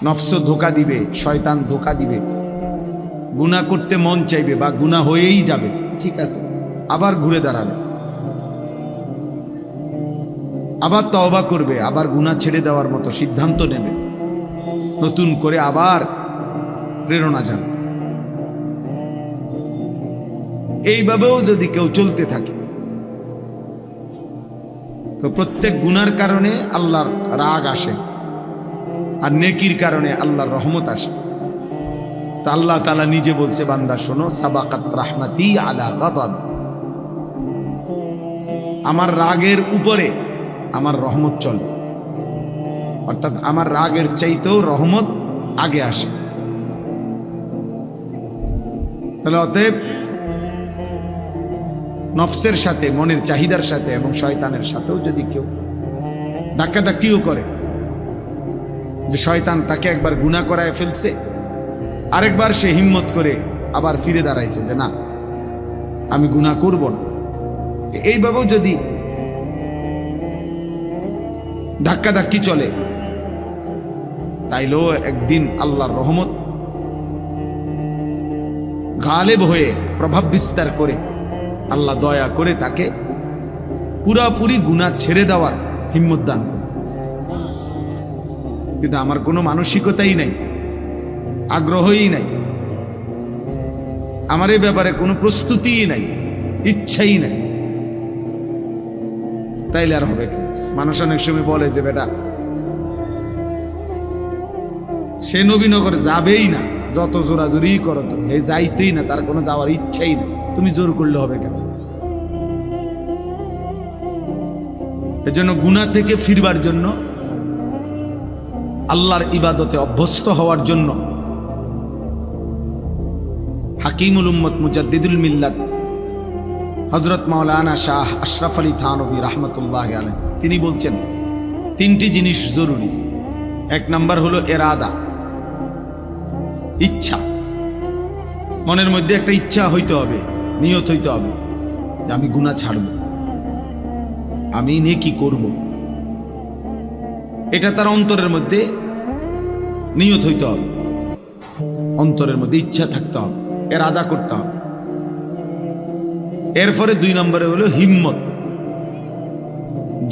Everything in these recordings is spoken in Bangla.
নফস ধোকা দিবে, শয়তান ধোকা দিবে, গুনাহ করতে মন চাইবে বা গুনাহ হয়েই যাবে, ঠিক আছে, আবার ঘুরে দাঁড়াবে, আবার তওবা করবে, আবার গুনাহ ছেড়ে দেওয়ার মতো সিদ্ধান্ত নেবে, নতুন করে আবার প্রেরণা যাবে। এইভাবেও যদি কেউ চলতে থাকে তো প্রত্যেক গুনার কারণে আল্লাহর রাগ আসে আর নেকির কারণে আল্লাহর রহমত আসে। তো আল্লাহ তাআলা নিজে বলছে, বান্দা শোনো, সাবাকাত রাহমাতি আলা গাদাব, আমার রাগের উপরে আমার রহমত চলে, অর্থাৎ আমার রাগের চাইতেও রহমত আগে আসে। তাহলে অতএব নফসের সাথে, মনের চাহিদার সাথে এবং শয়তানের সাথেও যদি কেউ ধাক্কাধাক্কিও করে, যে শয়তান তাকে একবার গুনাহ করায় ফেলছে, আরেকবার সে হিম্মত করে আবার ফিরে দাঁড়াইছে যে না, আমি গুনাহ করব না, এইভাবেও যদি ধাক্কাধাক্কি চলে, তাইলেও একদিন আল্লাহর রহমত গালেব হয়ে প্রভাব বিস্তার করে আল্লাহ দয়া করে তাকে পুরাপুরি গুনাহ ছেড়ে দেওয়ার হিম্মত দান করে। কিন্তু আমার কোনো মানসিকতাই নাই, আগ্রহই নাই, আমার এই ব্যাপারে কোনো প্রস্তুতিই নাই, ইচ্ছাই নাই, তাইলে আর হবে কি? মানুষ অনেক সময় বলে যে বেটা সে নবীনগর যাবেই না, যত জোরাজুরি করো তো, হে যাইতেই না, তার কোনো যাওয়ার ইচ্ছাই নেই, তুমি জোর করলে হবে কেন? এজন্য গুনাহ থেকে ফিরবার জন্য, আল্লাহর ইবাদতে অভ্যস্ত হওয়ার জন্য হাকিমুল উম্মত মুজাদ্দিদুল মিল্লাত হযরত মাওলানা শাহ আশরাফ আলী থানভী রাহমাতুল্লাহি আলাইহি তিনি বলছেন, তিনটি জিনিস জরুরি। এক নাম্বার হলো ইরাদা, ইচ্ছা। মনের মধ্যে একটা ইচ্ছা হইতে হবে, নিয়ত হইতে হবে যে আমি গুনাহ ছাড়ব, আমি নেকি করব, এটা তার অন্তরের মধ্যে নিয়ত হইতে হবে, অন্তরের মধ্যে ইচ্ছা থাকতে হবে, ইরাদা করতে হবে। এরপরে দুই নম্বরে হলো হিম্মত,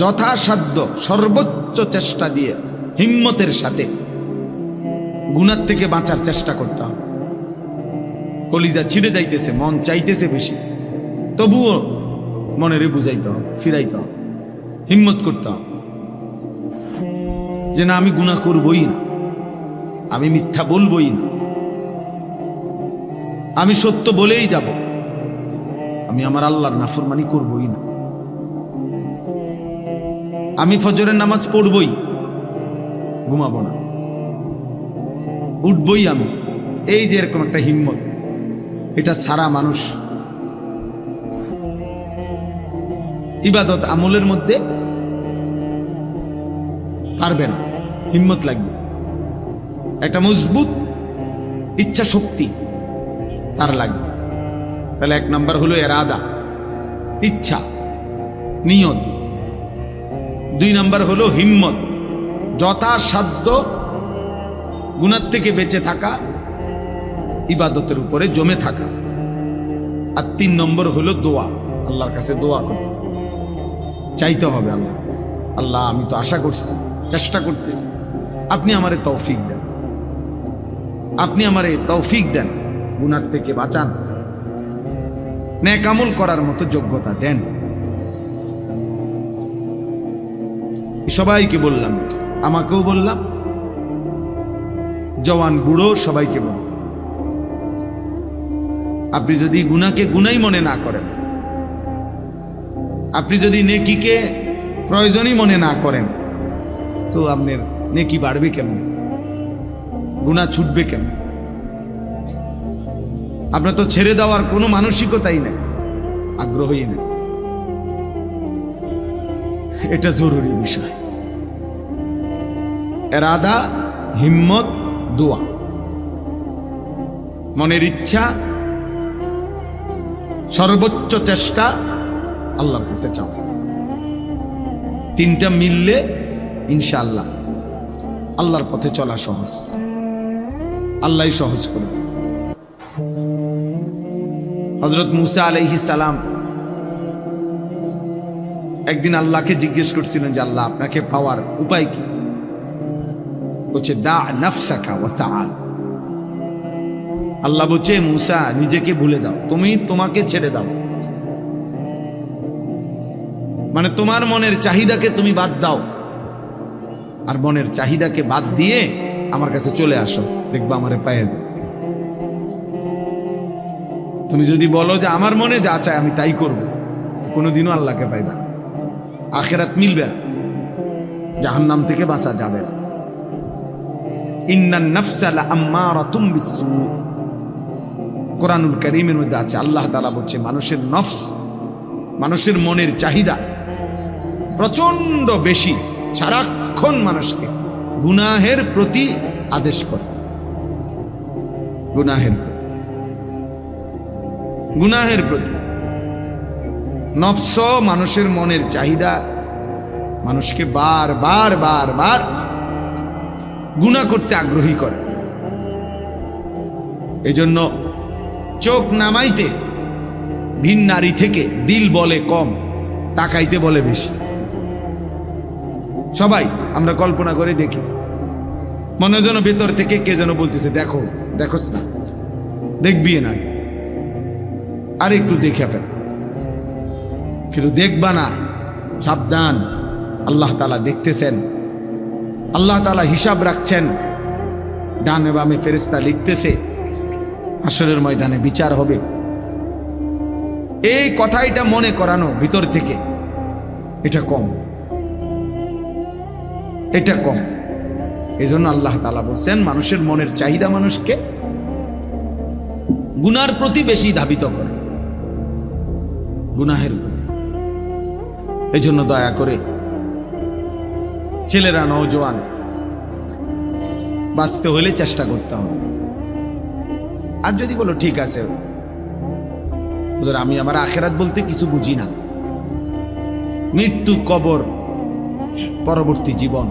যথাসাধ্য সর্বোচ্চ চেষ্টা দিয়ে হিম্মতের সাথে গুনাহ থেকে বাঁচার চেষ্টা করতে হবে। কলিজা ছিঁড়ে যাইতেছে, মন চাইতেছে বেশি, তবুও মনেরে বুঝাইতে হবে, ফিরাইতে হবে, হিম্মত করতে হবে যে না, আমি গুনাহ করবই না, আমি মিথ্যা বলবই না, আমি সত্য বলেই যাব, আমি আমার আল্লাহর নাফরমানি করবই না, আমি ফজরের নামাজ পড়বই, ঘুমাবো না, উঠবই আমি। এই যে এরকম একটা হিম্মত, এটা সারা মানুষ ইবাদত আমলের মধ্যে পারবে না, হিম্মত লাগবে, একটা মজবুত ইচ্ছা শক্তি তার লাগবে। তাহলে এক নাম্বার হলো ইরাদা, ইচ্ছা, নিয়ত। দুই নাম্বার হলো হিম্মত, যথাসাধ্য গুনাহ থেকে বেঁচে থাকা, ইবাদতের উপরে জমে থাকা। আর তিন নম্বর হলো দোয়া, আল্লাহর কাছে দোয়া করতে হবে, চাইতে হবে আল্লাহর কাছে, আল্লাহ আমি তো আশা করছি, চেষ্টা করতেছি, আপনি আমারে তৌফিক দেন, আপনি আমারে তৌফিক দেন, গুনাহ থেকে বাঁচান, নেক আমল করার মতো যোগ্যতা দেন। সবাইকে বললাম, আমাকেও বললাম, জওয়ান বুড়ো সবাইকে বললাম, আপনি যদি গুনাহকে গুনাহই মনে না করেন, আপনি যদি নেকিকে প্রয়োজনই মনে না করেন, তো আপনার নেকি বাড়বে কেমন, গুনাহ ছুটবে কেমন? আপনার তো ছেড়ে দেওয়ার কোনো মানসিকতাই নেই, আগ্রহই নেই। এটা জরুরি বিষয়। ইরাদা, হিম্মত, দোয়া, মনের ইচ্ছা, সর্বোচ্চ চেষ্টা, আল্লাহর কাছে চাও। তিনটা মিললে ইনশাআল্লাহ আল্লাহর পথে চলা সহজ, আল্লাহই সহজ করবে। হযরত মুসা আলাইহিস সালাম একদিন আল্লাহকে জিজ্ঞেস করছিলেন যে আল্লাহ, আপনাকে পাওয়ার উপায় কি? বলছে দা নাফসাকা ওয়া তাআল। আল্লাহ বলছে মুসা, নিজেকে ভুলে যাও, তুমি তোমাকে ছেড়ে দাও, মানে তোমার মনের চাহিদাকে তুমি বাদ দাও, আর মনের চাহিদাকে বাদ দিয়ে আমার কাছে চলে আসো, দেখবা আমারে পায়ে যাও। তুমি যদি বলো যে আমার মনে যা চায় আমি তাই করব, কোনোদিনও আল্লাহকে পাইবা না, আখিরাত মিলবে না, জাহান্নাম থেকে বাঁচা যাবে না। ইন্নান নাফসা লাআম্মারাতুম বিসসু, কোরআনুল কারীমের মধ্যে আছে, আল্লাহ তাআলা বলছে মানুষের নফস, মানুষের মনের চাহিদা প্রচন্ড বেশি, সারাক্ষণ মানুষকে গুনাহের প্রতি আদেশ করে, গুনাহের প্রতি, গুনাহের প্রতি। নফস মানুষের মনের চাহিদা মানুষকে বার বার বার বার গুনাহ করতে আগ্রহী করে। এজন্য চোখ নামাইতে ভিন নারী থেকে দিল বলে কম, তাকাইতে বলে বেশি। সবাই আমরা কল্পনা করে দেখি, মনে যেন ভেতর থেকে কে যেন বলতেছে দেখো, দেখোস না, দেখবি না, আর একটু দেখে ফেল, কিন্তু দেখবা না, সাবধান, আল্লাহ তাআলা দেখতেছেন, আল্লাহ তাআলা হিসাব রাখছেন, ডানে বামে ফেরেশতা লিখতেছে, হাসরের ময়দানে বিচার হবে। এই কথাটা মনে করানো ভিতর থেকে, এটা কম, এটা কম। এই জন্য আল্লাহ তাআলা বলছেন মানুষের মনের চাহিদা মানুষকে গুনার প্রতি বেশি ধাবিত করে, গুনাহের প্রতি। এই জন্য দয়া করে ছেলেরা, নওজোয়ান, বাঁচতে হলে চেষ্টা করতে হবে। আর যদি বলো ঠিক আছে হুজুর, আমি আমার আখিরাত বলতে কিছু বুঝি না, মৃত্যু, কবর, পরবর্তী জীবন,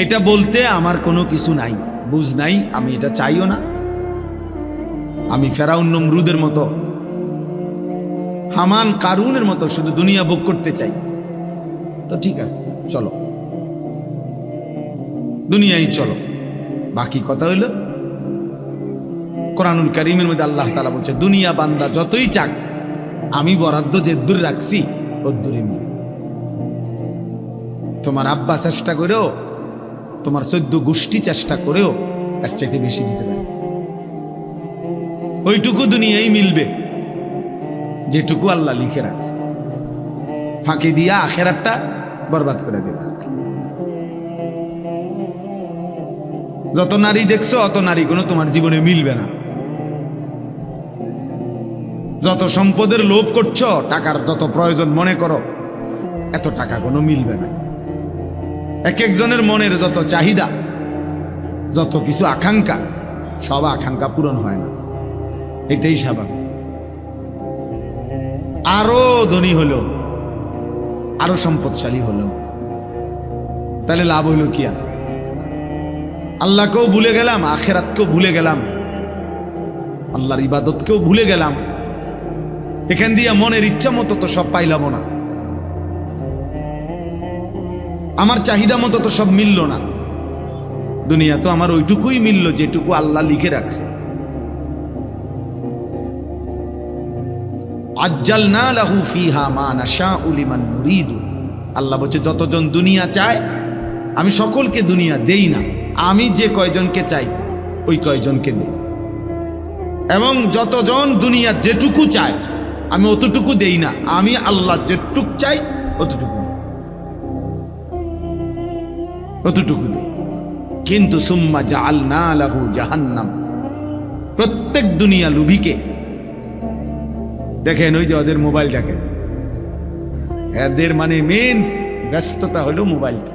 এটা বলতে আমার কোনো কিছু নাই, বুঝ নাই, আমি এটা চাইও না, আমি ফেরাউন নমরুদের মতো, হামান কারুনের মতো শুধু দুনিয়া ভোগ করতে চাই, তো ঠিক আছে চলো, দুনিয়ায় চলো। বাকি কথা হইল কোরআনুল কারীমের মধ্যে আল্লাহ তাআলা বলছে দুনিয়া বান্দা যতই চাক, আমি বরাদ্দ যে দূর রাখছি ওর দূরে মিলে। তোমার আব্বা চেষ্টা করেও, তোমার 14 গোষ্ঠী চেষ্টা করেও এর চাইতে বেশি দিতে পারে, ওইটুকু দুনিয়ায় মিলবে যেটুকু আল্লাহ লিখে রাখছে, ফাঁকি দিয়া আখিরাতটা বরবাদ করে দিবা। যত নারী দেখছো অত নারী কোনো তোমার জীবনে মিলবে না, যত সম্পদের লোভ করছো, টাকার যত প্রয়োজন মনে করো, এত টাকা কোনো মিলবে না। এক একজনের মনের যত চাহিদা, যত কিছু আকাঙ্ক্ষা, সব আকাঙ্ক্ষা পূরণ হয় না, এটাই স্বাভাবিক। আরো ধনী হলো, আরো সম্পদশালী হলো, তাহলে লাভ হইল কি? আর আল্লাহকেও ভুলে গেলাম, আখিরাতকেও ভুলে গেলাম, আল্লাহর ইবাদতকেও ভুলে গেলাম। এখান দিয়ে মনের ইচ্ছা মতো তো সব পাইলাম না, আমার চাহিদা মতো তো সব মিলল না। দুনিয়া তো আমার ওইটুকুই মিলল যেটুকু আল্লাহ লিখে রাখছে। আজ্জালনা লাহু ফিহা মা নাশাউ লিমান নুরিদু, আল্লাহ বলছে যতজন দুনিয়া চায় আমি সকলকে দুনিয়া দেই না, আমি যে কয়জনকে চাই ওই কয়জনকে দেই, এবং যতজন দুনিয়া যেটুকু চায় আমি অতটুকু দেই না, আমি আল্লাহ যেটুকু চাই অতটুকু অতটুকু দেই। কিন্তু সুম্মা জাআলনা লাহু জাহান্নাম, প্রত্যেক দুনিয়া লুভিকে দেখেন, ওই যে ওদের মোবাইল দেখেন, এদের মানে মেন ব্যস্ততা হলো মোবাইলটা।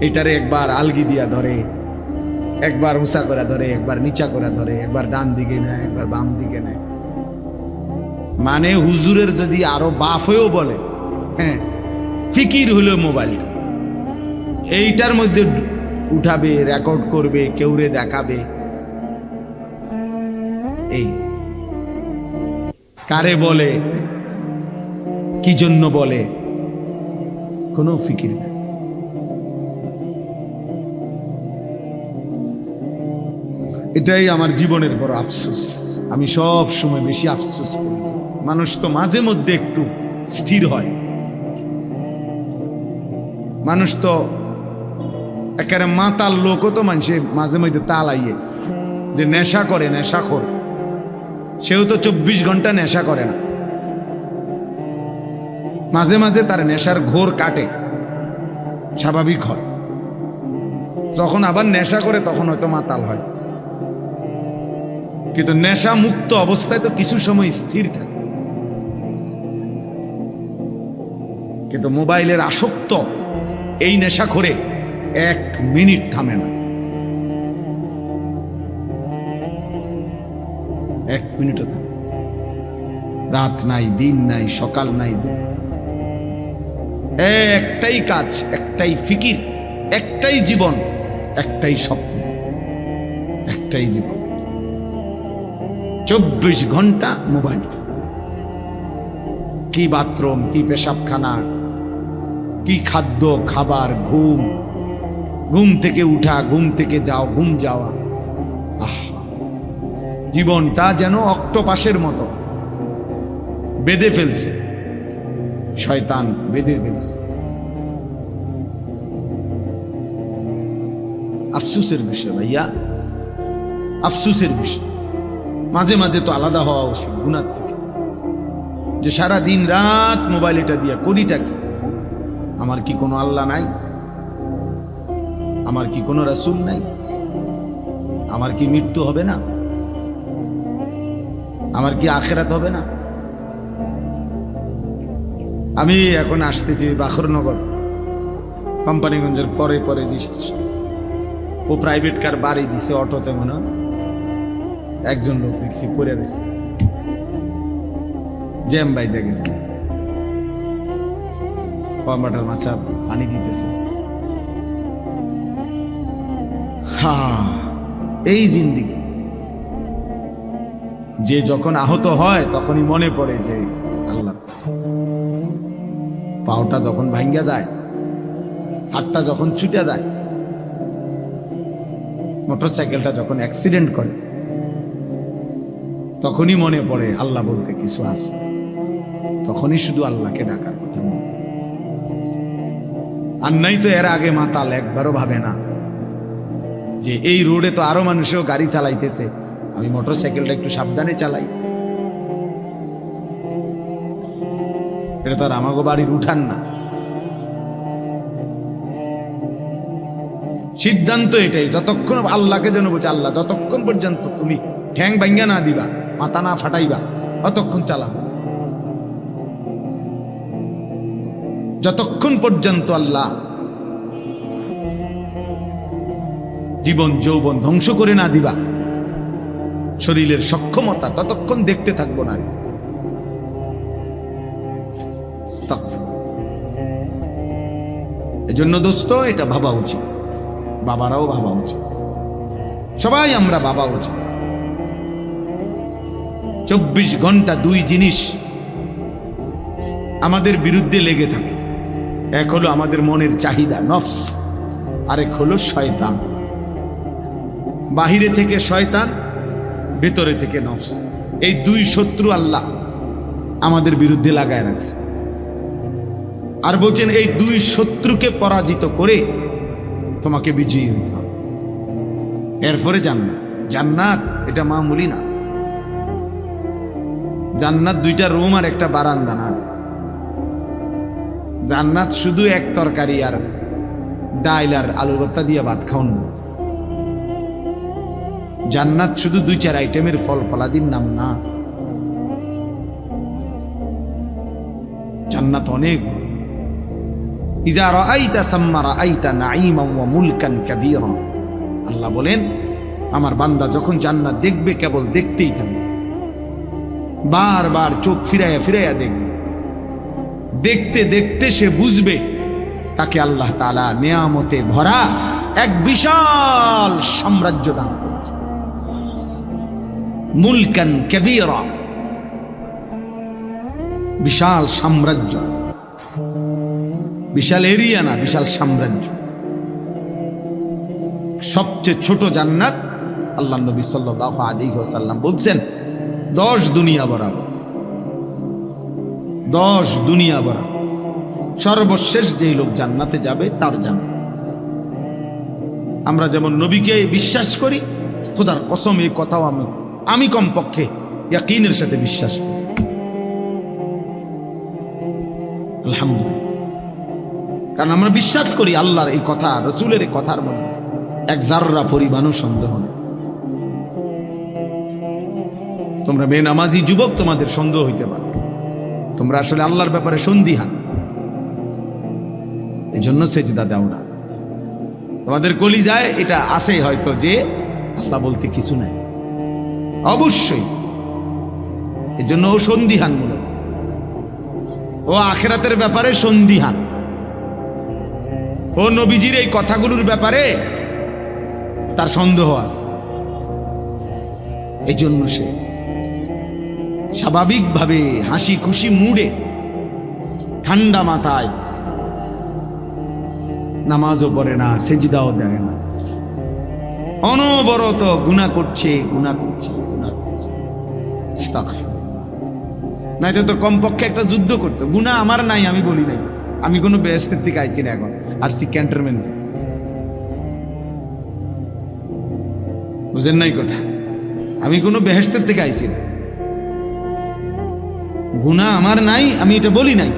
এটারে একবার আলগি দিয়া ধরে, একবার উঁচা করে ধরে, একবার নিচা করে ধরে, একবার ডান দিকে নেয়, একবার বাম দিকে নেয়। মানে হুজুরের যদি আরো বাপ হয়েও বলে, হ্যাঁ ফিকির হলো মোবাইল, এইটার মধ্যে উঠাবে, রেকর্ড করবে, কেউরে দেখাবে। এই কারে বলে, কি জন্য বলে, কোনো ফিকির নেই। এটাই আমার জীবনের বড় আফসোস। আমি সব সময় বেশি আফসোস করি, মানুষ তো মাঝে মধ্যে একটু স্থির হয়। মানুষ তো একেবারে মাতাল লোকও তো মানুষে মাঝে মধ্যে তালাইয়ে যে নেশা করে, নেশাখোর, সেও তো 24 ঘন্টা নেশা করে না। মাঝে মাঝে তার নেশার ঘোর কাটে, স্বাভাবিক হয়। যখন আবার নেশা করে তখন হয়তো মাতাল হয়। কিন্তু নেশা মুক্ত অবস্থায় তো কিছু সময় স্থির থাকে। কিন্তু মোবাইলের আসক্ত এই নেশা করে 1 মিনিট থামে না, 1 মিনিটও থামে। রাত নাই, দিন নাই, সকাল নাই, একটাই কাজ, একটাই ফিকির, একটাই জীবন, একটাই স্বপ্ন, একটাই জীবন। 24 ঘন্টা মোবাইল। কি বাথরুম, কি পেশাবখানা, কি খাদ্য, খাবার, ঘুম, ঘুম থেকে উঠা, ঘুম থেকে যাও, ঘুম যাওয়া। জীবনটা যেন অক্টোপাসের মতো বেঁধে ফেলছে, শয়তান বেঁধে ফেলছে। আফসোসের বিষয় ভাইয়া, আফসোসের বিষয়। মাঝে মাঝে তো আলাদা হওয়া উচিত গুনার থেকে, যে সারা দিন রাত মোবাইল এটা দিয়া করিটা কি? আমার কি কোনো আল্লাহ নাই? আমার কি কোনো রাসূল নাই? আমার কি মৃত্যু হবে না? আমার কি আখিরাত হবে না? আমি এখন আসতেছি বাখরনগর, কোম্পানিগঞ্জের পরে পরে যে স্টেশন, ও প্রাইভেট কার বাড়ি দিছে অটোতে, মনে একজন লোক দেখছি পড়ে রয়েছে, জ্যাম বাইজা গেছে, টমাটার মাছা পানি দিতেছে। এই জিন্দিগি। যে যখন আহত হয় তখনই মনে পড়ে যে আল্লাহ, পাওটা যখন ভাঙ্গা যায়, হাতটা যখন ছুটে যায়, মোটরসাইকেলটা যখন অ্যাক্সিডেন্ট করে, তখনই মনে পড়ে আল্লাহ বলতে কিছু আছে। তখনই শুধু আল্লাহকে ডাকার কথা। আর নাই তো এর আগে মাতাল একবারও ভাবে না যে এই রোডে তো আরো মানুষও গাড়ি চালাইতেছে, আমি মোটরসাইকেলটা একটু সাবধানে চালাই। এটা তো আর আমাগো বাড়ির উঠান না। সিদ্ধান্ত এটাই, যতক্ষণ আল্লাহকে যেন বলছে, আল্লাহ যতক্ষণ পর্যন্ত তুমি ঠ্যাং ভাঙ্গা না দিবা, মাথা না ফাটাইবা, ততক্ষণ চালাবো। যতক্ষণ পর্যন্ত আল্লাহ জীবন যৌবন ধ্বংস করে না দিবা, শরীরের সক্ষমতা, ততক্ষণ দেখতে থাকবো না। এজন্য দোস্ত, এটা ভাবা উচিত, বাবারাও ভাবা উচিত, সবাই আমরা ভাবা উচিত। 24 ঘন্টা 2 জিনিস আমাদের বিরুদ্ধে লেগে থাকে। এক হলো আমাদের মনের চাহিদা, নফস, আরেক হলো শয়তান। বাহিরে থেকে শয়তান, ভেতরে থেকে নফস। এই 2 শত্রু আল্লাহ আমাদের বিরুদ্ধে লাগায় রাখছে। আর বলছেন এই 2 শত্রুকে পরাজিত করে তোমাকে বিজয়ী হইতে হবে, এরপরে জান্নাত। জান্নাত এটা মামুলি না। জান্নাত 2টা রুম আর একটা বারান্দা না। জান্নাত শুধু এক তরকারি আর ডাইল আর আলু ভর্তা দিয়ে ভাত খাওয়ান না। জান্নাত শুধু 2-4 আইটেমের ফল ফলাদির নাম না। জান্নাত অনেক। ইজা রাআইতা সাম্মা রাআইতা নাঈমান ওয়া মুলকান কাবীরা। আল্লাহ বলেন, আমার বান্দা যখন জান্নাত দেখবে কেবল দেখতেই থাকবে, বারবার চোখ ফিরাইয়া ফিরাইয়া দেখবে। দেখতে দেখতে সে বুঝবে তাকে আল্লাহ তাআলা নিয়ামতে ভরা এক বিশাল সাম্রাজ্য দান করেছে। মুলকান কাবীরা, বিশাল সাম্রাজ্য, বিশাল এরিয়া না, বিশাল সাম্রাজ্য। সবচেয়ে ছোট জান্নাত আল্লাহ নবী সাল্লাল্লাহু আলাইহি ওয়াসাল্লাম বলছেন 10 দুনিয়া বরাবর, 10 দুনিয়া বরাবর। সর্বশেষ যেই লোক জান্নাতে যাবে তার জান্নাত। আমরা যেমন নবীকে বিশ্বাস করি, খোদার কসম এই কথাও আমি কমপক্ষে ইয়াকিনের সাথে বিশ্বাস করি। আলহামদুলিল্লাহ, কারণ আমরা বিশ্বাস করি আল্লাহর এই কথা, রসুলের এই কথার মধ্যে এক জাররা পরিমাণও সন্দেহ নেই। তোমরা বেনামাজি যুবক, তোমাদের সন্দেহ হইতে পারে, তোমরা আসলে আল্লাহর ব্যাপারে সন্দিহান, এই জন্য সেজদা দাও না। তোমাদের কলিজায় এটা আছে হয়তো যে আল্লাহ বলতে কিছু নাই, অবশ্যই। এই জন্য ও সন্দিহান, মূলত ও আখিরাতের ব্যাপারে সন্দিহান, ও নবীজির এই কথাগুলোর ব্যাপারে তার সন্দেহ আছে। এই জন্য সে স্বাভাবিকভাবে হাসি খুশি মুডে ঠান্ডা মাথায় নামাজও পড়ে না, সেজদাও দেয় না, অনবরত গুনাহ করছে, গুনাহ করছে, গুনাহ করছে। আস্তাগফিরুল্লাহ। নাইতো তো কমপক্ষে একটা যুদ্ধ করতো। গুনাহ আমার নাই, আমি বলি নাই, আমি কোনো বেহেশতের থেকে আইছি না, এখন আসছি ক্যান্টনমেন্ট থেকে। বুঝেন নাই কথা? আমি কোনো বেহেশতের থেকে আইছি না, গুনাহ আমার নাই, আমি এটা বলি নাই।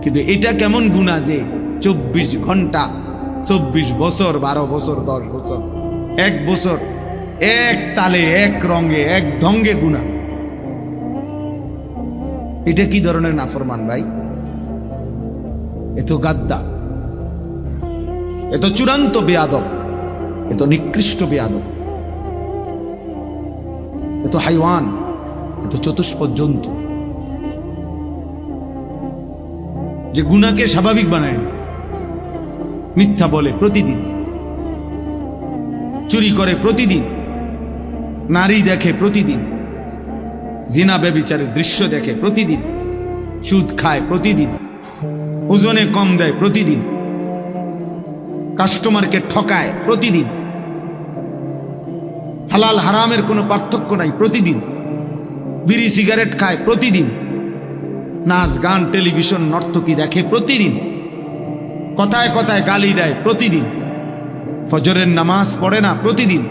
কিন্তু এটা কেমন গুনাহ যে 24 ঘন্টা, 24 বছর, 12 বছর, 10 বছর, 1 বছর এক তালে, এক রঙে, এক ঢঙ্গে গুনাহ। এটা কি ধরনের নাফরমান ভাই? এত গাদ্দার, এত চূড়ান্ত বেয়াদব, এত নিকৃষ্ট বেয়াদব, এত হাইওয়ান, এত চতুষ্পদ জন্তু, যে গুনাহকে স্বাভাবিক বানায় নিছে। মিথ্যা বলে প্রতিদিন, চুরি করে প্রতিদিন, নারী দেখে প্রতিদিন, জিনা ব্যভিচারের দৃশ্য দেখে প্রতিদিন, সুদ খায় প্রতিদিন, ওজনে কম দেয় প্রতিদিন, কাস্টমারকে ঠকায় প্রতিদিন, হালাল হারামের কোনো পার্থক্য নাই প্রতিদিন, বিড়ি সিগারেট খায় প্রতিদিন, নাচ গান টেলিভিশন নর্তকী দেখে প্রতিদিন, কথায় কথায় গালি দেয় প্রতিদিন, ফজরের নামাজ পড়ে না প্রতিদিন।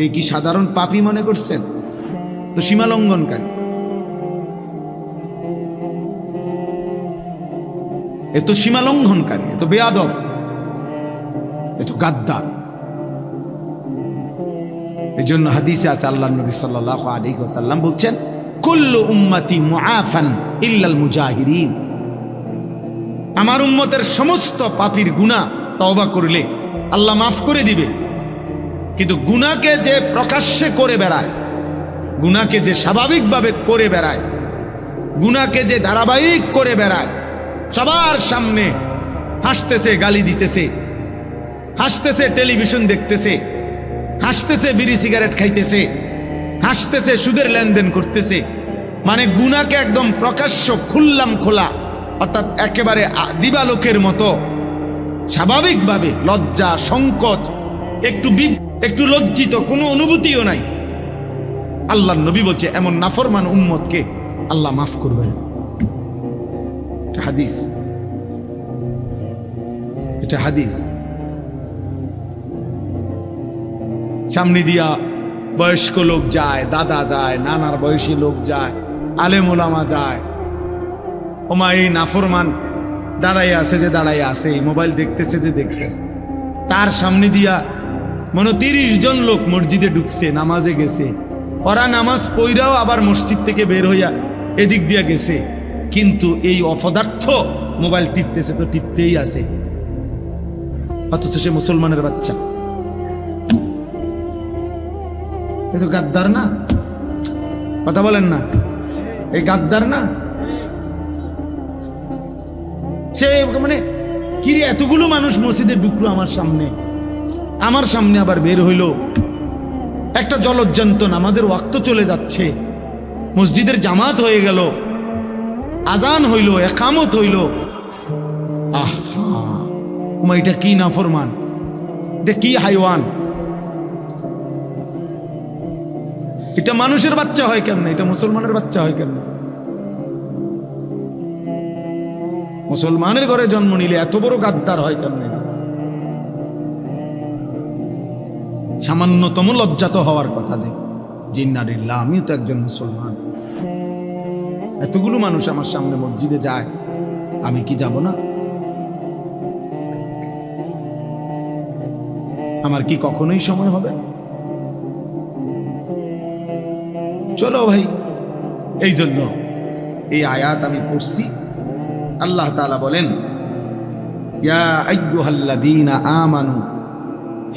এই কি সাধারণ পাপী মনে করছেন? তো সীমা লঙ্ঘনকারী, এত সীমা লঙ্ঘনকারী, এত বেয়াদব, এত গাদ্দার। এই জন্য হাদিসে আছে, আল্লাহর নবী সাল্লাল্লাহু আলাইহি ওয়াসাল্লাম বলছেন, কুল্লু উম্মতি মুআফান ইল্লাল মুজাহিরিন। আমার উম্মতের সমস্ত পাপীর গুনাহ তওবা করলে আল্লাহ মাফ করে দিবে, কিন্তু গুনাহকে যে প্রকাশ্যে করে বেড়ায়, গুনাহকে যে স্বাভাবিকভাবে করে বেড়ায়, গুনাহকে যে ধারাবাহিক করে বেড়ায়, সবার সামনে হাসতেছে, গালি দিতেছে, হাসতেছে, টেলিভিশন দেখতেছে, হাসতেছে, বিড়ি সিগারেট খাইতেছে, হাসতেছে, সুদের লেনদেন করতেছে, মানে গুনাহকে একদম প্রকাশ্য খুললাম খোলা, অর্থাৎ একেবারে দিবালোকের মতো স্বাভাবিকভাবে, লজ্জা সংকোচ, একটু লজ্জিত, কোনো অনুভূতিও নাই। আল্লাহর নবী বলছে এমন নাফরমান উম্মতকে আল্লাহ মাফ করবেন। এটা হাদিস, এটা হাদিস। সামনে দিয়া বয়স্ক লোক যায়, দাদা যায়, নানার বয়সী লোক যায়, আলেম ওলামা যায়, ওমা এই নাফরমান দাঁড়াইয়া আছে যে দাঁড়াইয়া আছে, মোবাইল দেখতেছে যে দেখতেছে, তার সামনে দিয়া মনে 30 জন লোক মসজিদে ঢুকছে, নামাজে গেছে, ওরা নামাজ পইরাও আবার মসজিদ থেকে বের হইয়া এদিক দিয়া গেছে, কিন্তু এই অপদার্থ মোবাইল টিপতেছে, তো টিপতেই আছে, অথচ সে মুসলমানের বাচ্চা। এ তো গাদ্দার না? কথা বলেন না, এই গাদ্দার না? সে মানে কিরে এতগুলো মানুষ মসজিদে ঢুকলো আমার সামনে আবার বের হইল, একটা জলজ্জান্ত নামাজের ওয়াক্ত চলে যাচ্ছে, মসজিদের জামাত হয়ে গেল, আজান হইল, একামত হইল, আহা এটা কি নাফরমান, এটা কি হাইওয়ান, এটা মানুষের বাচ্চা হয় কেমনে, এটা মুসলমানের বাচ্চা হয় কেমনে? মুসলমানের ঘরে জন্ম নিলে এত বড় গাদ্দার হয় কেমনে? সামান্যতম লজ্জাত হওয়ার কথা যে জিন্নারিল্লাহ, আমিও তো একজন মুসলমান, এতগুলো মানুষ আমার সামনে মসজিদে যায়, আমি কি যাব না? আমার কি কখনোই সময় হবে? চলো ভাই, এই জন্য এই আয়াত আমি পড়ছি। আল্লাহ তাআলা বলেন, ইয়া আইয়ুহাল্লাযীনা আমানু,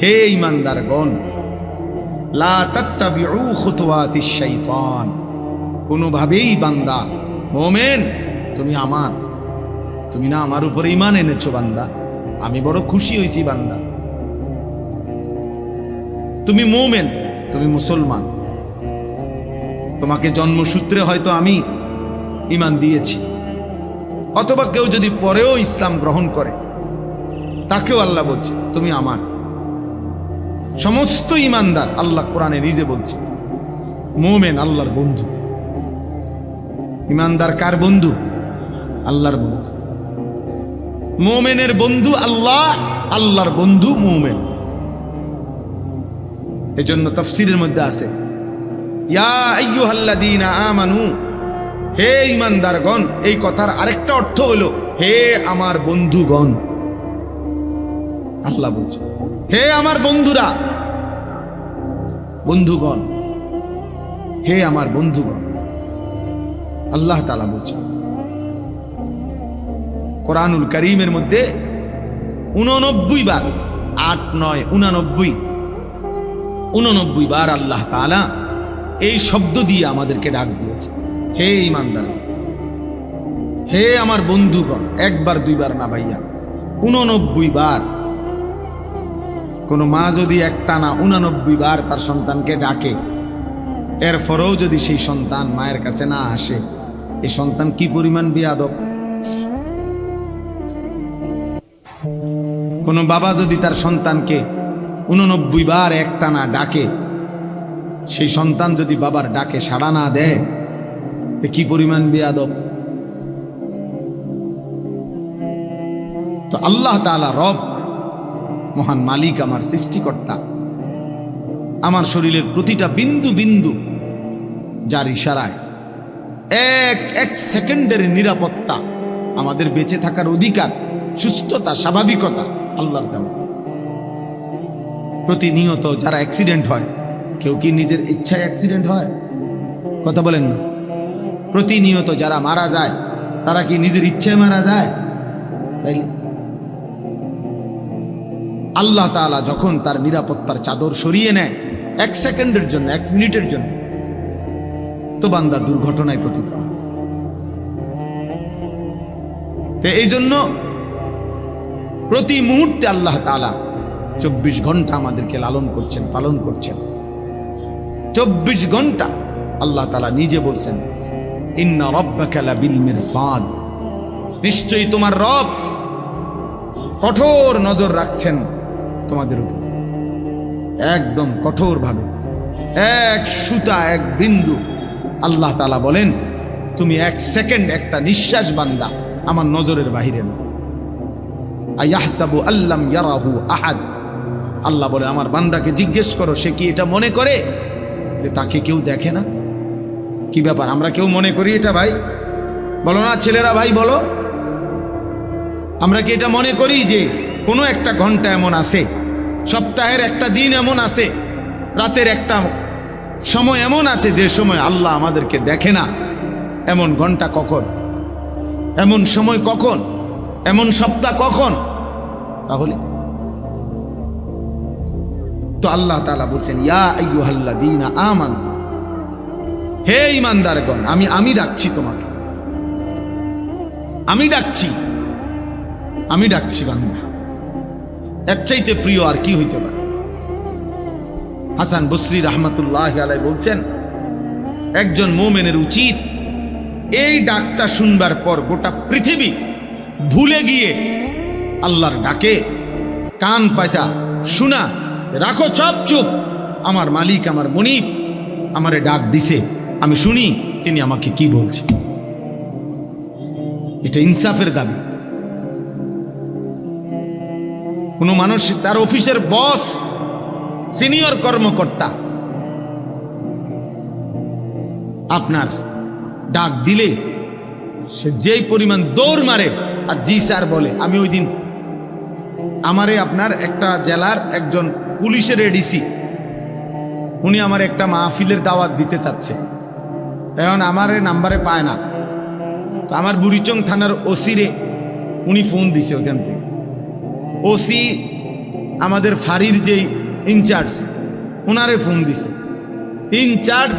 হে ঈমানদারগণ, লা তাত্তাবিউ খুতুওয়াতিশ শাইতান, কোনোভাবেই বান্দা মুমিন, তুমি না আমার উপরে ঈমান এনেছো বান্দা, আমি বড় খুশি হইছি বান্দা, তুমি মুমিন, তুমি মুসলমান, তোমাকে জন্মসূত্রে হয়তো আমি ঈমান দিয়েছি, অথবা কেউ যদি পরেও ইসলাম গ্রহণ করে তাকেও আল্লাহ বলছে তুমি আমার। সমস্ত ঈমানদার, আল্লাহ কোরআনে নিজে বলছে, মুমিন আল্লাহর বন্ধু। ঈমানদার কার বন্ধু? আল্লাহর বন্ধু। মুমিনের বন্ধু আল্লাহ, আল্লাহর বন্ধু মুমিন। এজন্য তাফসীরের মধ্যে আছে, ইয়া আইয়ুহাল্লাযীনা আমানু, হে ঈমানদারগণ, এই কথার আরেকটা অর্থ হলো হে আমার বন্ধুগণ। আল্লাহ বলছে হে আমার বন্ধুরা, বন্ধুগণ, হে আমার বন্ধুগণ। আল্লাহ তাআলা বলছে কোরআনুল কারীমের মধ্যে 89 বার, 8, 9, 89 বার আল্লাহ তাআলা এই শব্দ দিয়ে আমাদেরকে ডাক দিয়েছে, হে ঈমানদার, হে আমার বন্ধুগণ। 1 বার 2 বার না ভাইয়া, 89 বার। কোন মা যদি একটানা 89 বার তার সন্তানকে ডাকে, এরপরেও যদি সেই সন্তান মায়ের কাছে না আসে, এই সন্তান কি পরিমাণ বেয়াদব। কোন বাবা যদি তার সন্তানকে 89 বার একটানা ডাকে, সেই সন্তান যদি বাবার ডাকে সাড়া না দেয়, কি পরিমাণ বেয়াদব। তো আল্লাহ তাআলা রব, মহান মালিক, আমার সৃষ্টিকর্তা, আমার শরীরের প্রতিটা বিন্দু বিন্দু যার ইশারায় এক সেকেন্ডের নিরাপত্তা, আমাদের বেঁচে থাকার অধিকার, সুস্থতা, স্বাভাবিকতা আল্লাহর দেওয়া। প্রতিনিয়ত যারা অ্যাক্সিডেন্ট হয়, কেউ কি নিজের ইচ্ছায় অ্যাক্সিডেন্ট হয়? কথা বলেন না। প্রতিনিয়ত যারা মারা যায়, তারা কি নিজের ইচ্ছায় মারা যায়? তাই আল্লাহ তাআলা যখন তার নিরাপত্তার চাদর সরিয়ে নেয় 1 সেকেন্ডের জন্য, 1 মিনিটের জন্য, তো বান্দা দুর্ঘটনায় পতিত হয়। তো এই জন্য প্রতি মুহূর্তে আল্লাহ তাআলা 24 ঘন্টা আমাদেরকে লালন করছেন, পালন করছেন। 24 ঘন্টা আল্লাহ তাআলা নিজে বলছেন, ইন্না রাব্বাকা লাবিল মিরসাদ, নিশ্চয়ই তোমার রব কঠোর নজর রাখছেন তোমাদের উপর, একদম কঠোরভাবে, এক সুতা, এক বিন্দু। আল্লাহ তাআলা বলেন, তুমি 1 সেকেন্ড, একটা নিঃশ্বাস বান্দা আমার নজরের বাহিরে না। আয়াহসাবু আল্লাম ইয়ারাহু আহাদ, আল্লাহ বলে আমার বান্দাকে জিজ্ঞেস করো, সে কি এটা মনে করে যে তাকে কেউ দেখে না? কি ব্যাপার, আমরা কেউ মনে করি এটা? ভাই বলো না, ছেলেরা ভাই বলো, আমরা কি এটা মনে করি যে কোনো একটা ঘন্টা এমন আছে, সপ্তাহের একটা দিন এমন আছে, রাতের একটা সময় এমন আছে যে সময় আল্লাহ আমাদেরকে দেখে না? এমন ঘন্টা কখন, এমন সময় কখন, এমন সপ্তাহ কখন? তাহলে তো আল্লাহ তাআলা বলছেন, ইয়া আইয়ুহাল্লাযীনা আমানু, হে ঈমানদারগণ, আমি ডাকছি তোমাকে, আমি ডাকছি। আমি ডাকছি বান্দা, এর চাইতে প্রিয় আর কি হইতে পারে? হাসান বসরি রাহমাতুল্লাহ আলাইহি বলছেন, একজন মুমিনের উচিত এই ডাকটা শুনবার পর গোটা পৃথিবী ভুলে গিয়ে আল্লাহর ডাকে কান পাতা শোনা, রাখো চপ চুপ, আমার মালিক আমার মনিব আমারে ডাক দিছে, আমি শুনি তিনি আমাকে কি বলছে। এটা ইনসাফের দাবি। কোন মানুষ তার অফিসের বস, সিনিয়র কর্মকর্তা আপনার ডাক দিলে সে যেই পরিমাণ দৌড় মারে আর জি স্যার বলে। আমি ওই দিন আমারে আপনার একটা জেলার একজন পুলিশের এডিসি, উনি আমার একটা মাহফিলের দাওয়াত দিতে চাচ্ছে, এখন আমার নাম্বারে পায় না, তো আমার বুড়িচং থানার ওসিরে উনি ফোন দিছে ওখান থেকে। ওসি আমাদের ফাঁড়ির যেই ইনচার্জ ওনারে ফোন দিছে। ইনচার্জ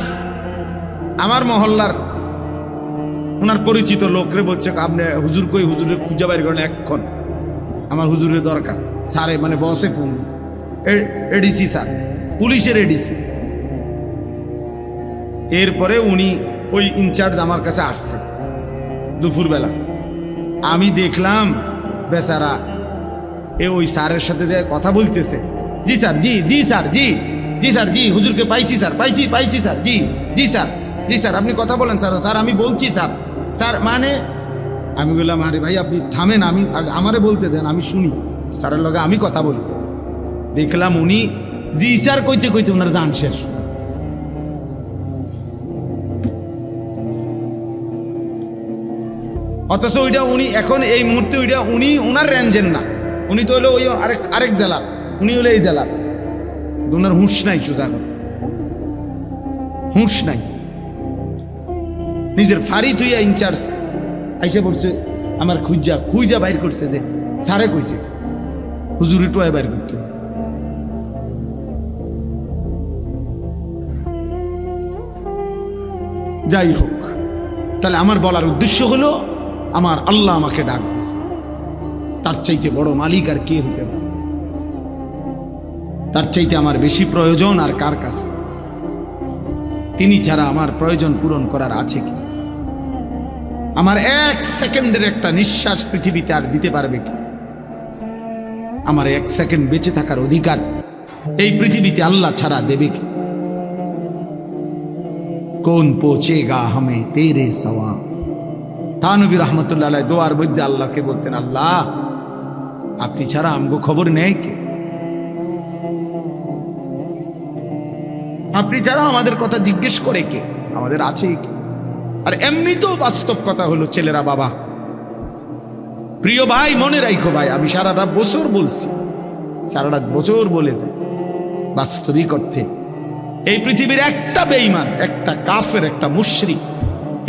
আমার মহল্লার ওনার পরিচিত লোকরে বলছে, আপনি হুজুর কই, হুজুরের খুঁজে বাইর করেন এক্ষণ, আমার হুজুরের দরকার। স্যারে মানে বসে ফোন দিছে, এডিসি স্যার, পুলিশের এডিসি। এরপরে উনি ওই ইনচার্জ আমার কাছে আসছে দুপুরবেলা। আমি দেখলাম বেচারা ওই স্যারের সাথে যে কথা বলতেছে, জি স্যার, জি জি স্যার, জি জি স্যার, জি হুজুরকে পাইছি স্যার, পাইছি স্যার, জি জি স্যার, জি স্যার আপনি কথা বলেন স্যার, স্যার আমি বলছি স্যার, স্যার মানে। আমি বললাম, আরে ভাই আপনি থামেন, আমি আমারে বলতে দেন, আমি শুনি, স্যারের লগে আমি কথা বলি। দেখলাম উনি জি স্যার কইতে কইতে ওনার জান শেষ। অথচ ওইটা উনি এখন এই মুহূর্তে ওইটা উনি ওনার রেঞ্জের না, উনি তো হলো ওই আরেক জেলার, উনি হলো এই জেলার। ওনার হুঁশ নাই, সোজা কথা হুঁশ নাই। নিজের ফাঁড়ি তুইয়া ইনচার্জ আইসা পড়ছে আমার খুঁজা বাইর করছে যে স্যারে কইছে হুজুরি টোয়া বাইর করতে। যাই হোক, তাহলে আমার বলার উদ্দেশ্য হলো আমার আল্লাহ আমাকে ডাক দিয়েছে, তার চাইতে বড় মালিক আর কে হতে পারে? তার চাইতে আমার বেশি প্রয়োজন আর কার কাছে? তিনি ছাড়া আমার প্রয়োজন পূরণ করার আছে কি? আমার এক সেকেন্ডের একটা নিঃশ্বাস পৃথিবীতে আর দিতে পারবে কি? আমার এক সেকেন্ড বেঁচে থাকার অধিকার এই পৃথিবীতে আল্লাহ ছাড়া দেবে কি? কোন পৌঁছেগা হামে তেরে সওয়াব। থানভী রহমতুল্লাহ আলাইহি দোয়ার মধ্যে আল্লাহকে বলতেন, আল্লাহ আপনি ছাড়া আমগো খবর নেই কে? আপনি ছাড়া আমাদের কথা জিজ্ঞেস করে কে? আমাদের আছে কি? আর এমনি তো বাস্তব কথা হলো ছেলেরা, বাবা প্রিয় ভাই মনে রাখো ভাই, আমি সারাটা বছর বলছি, সারাটা বছর বলে যাই, বাস্তবিক অর্থে এই পৃথিবীর একটা বেঈমান, একটা কাফের, একটা মুশরিক,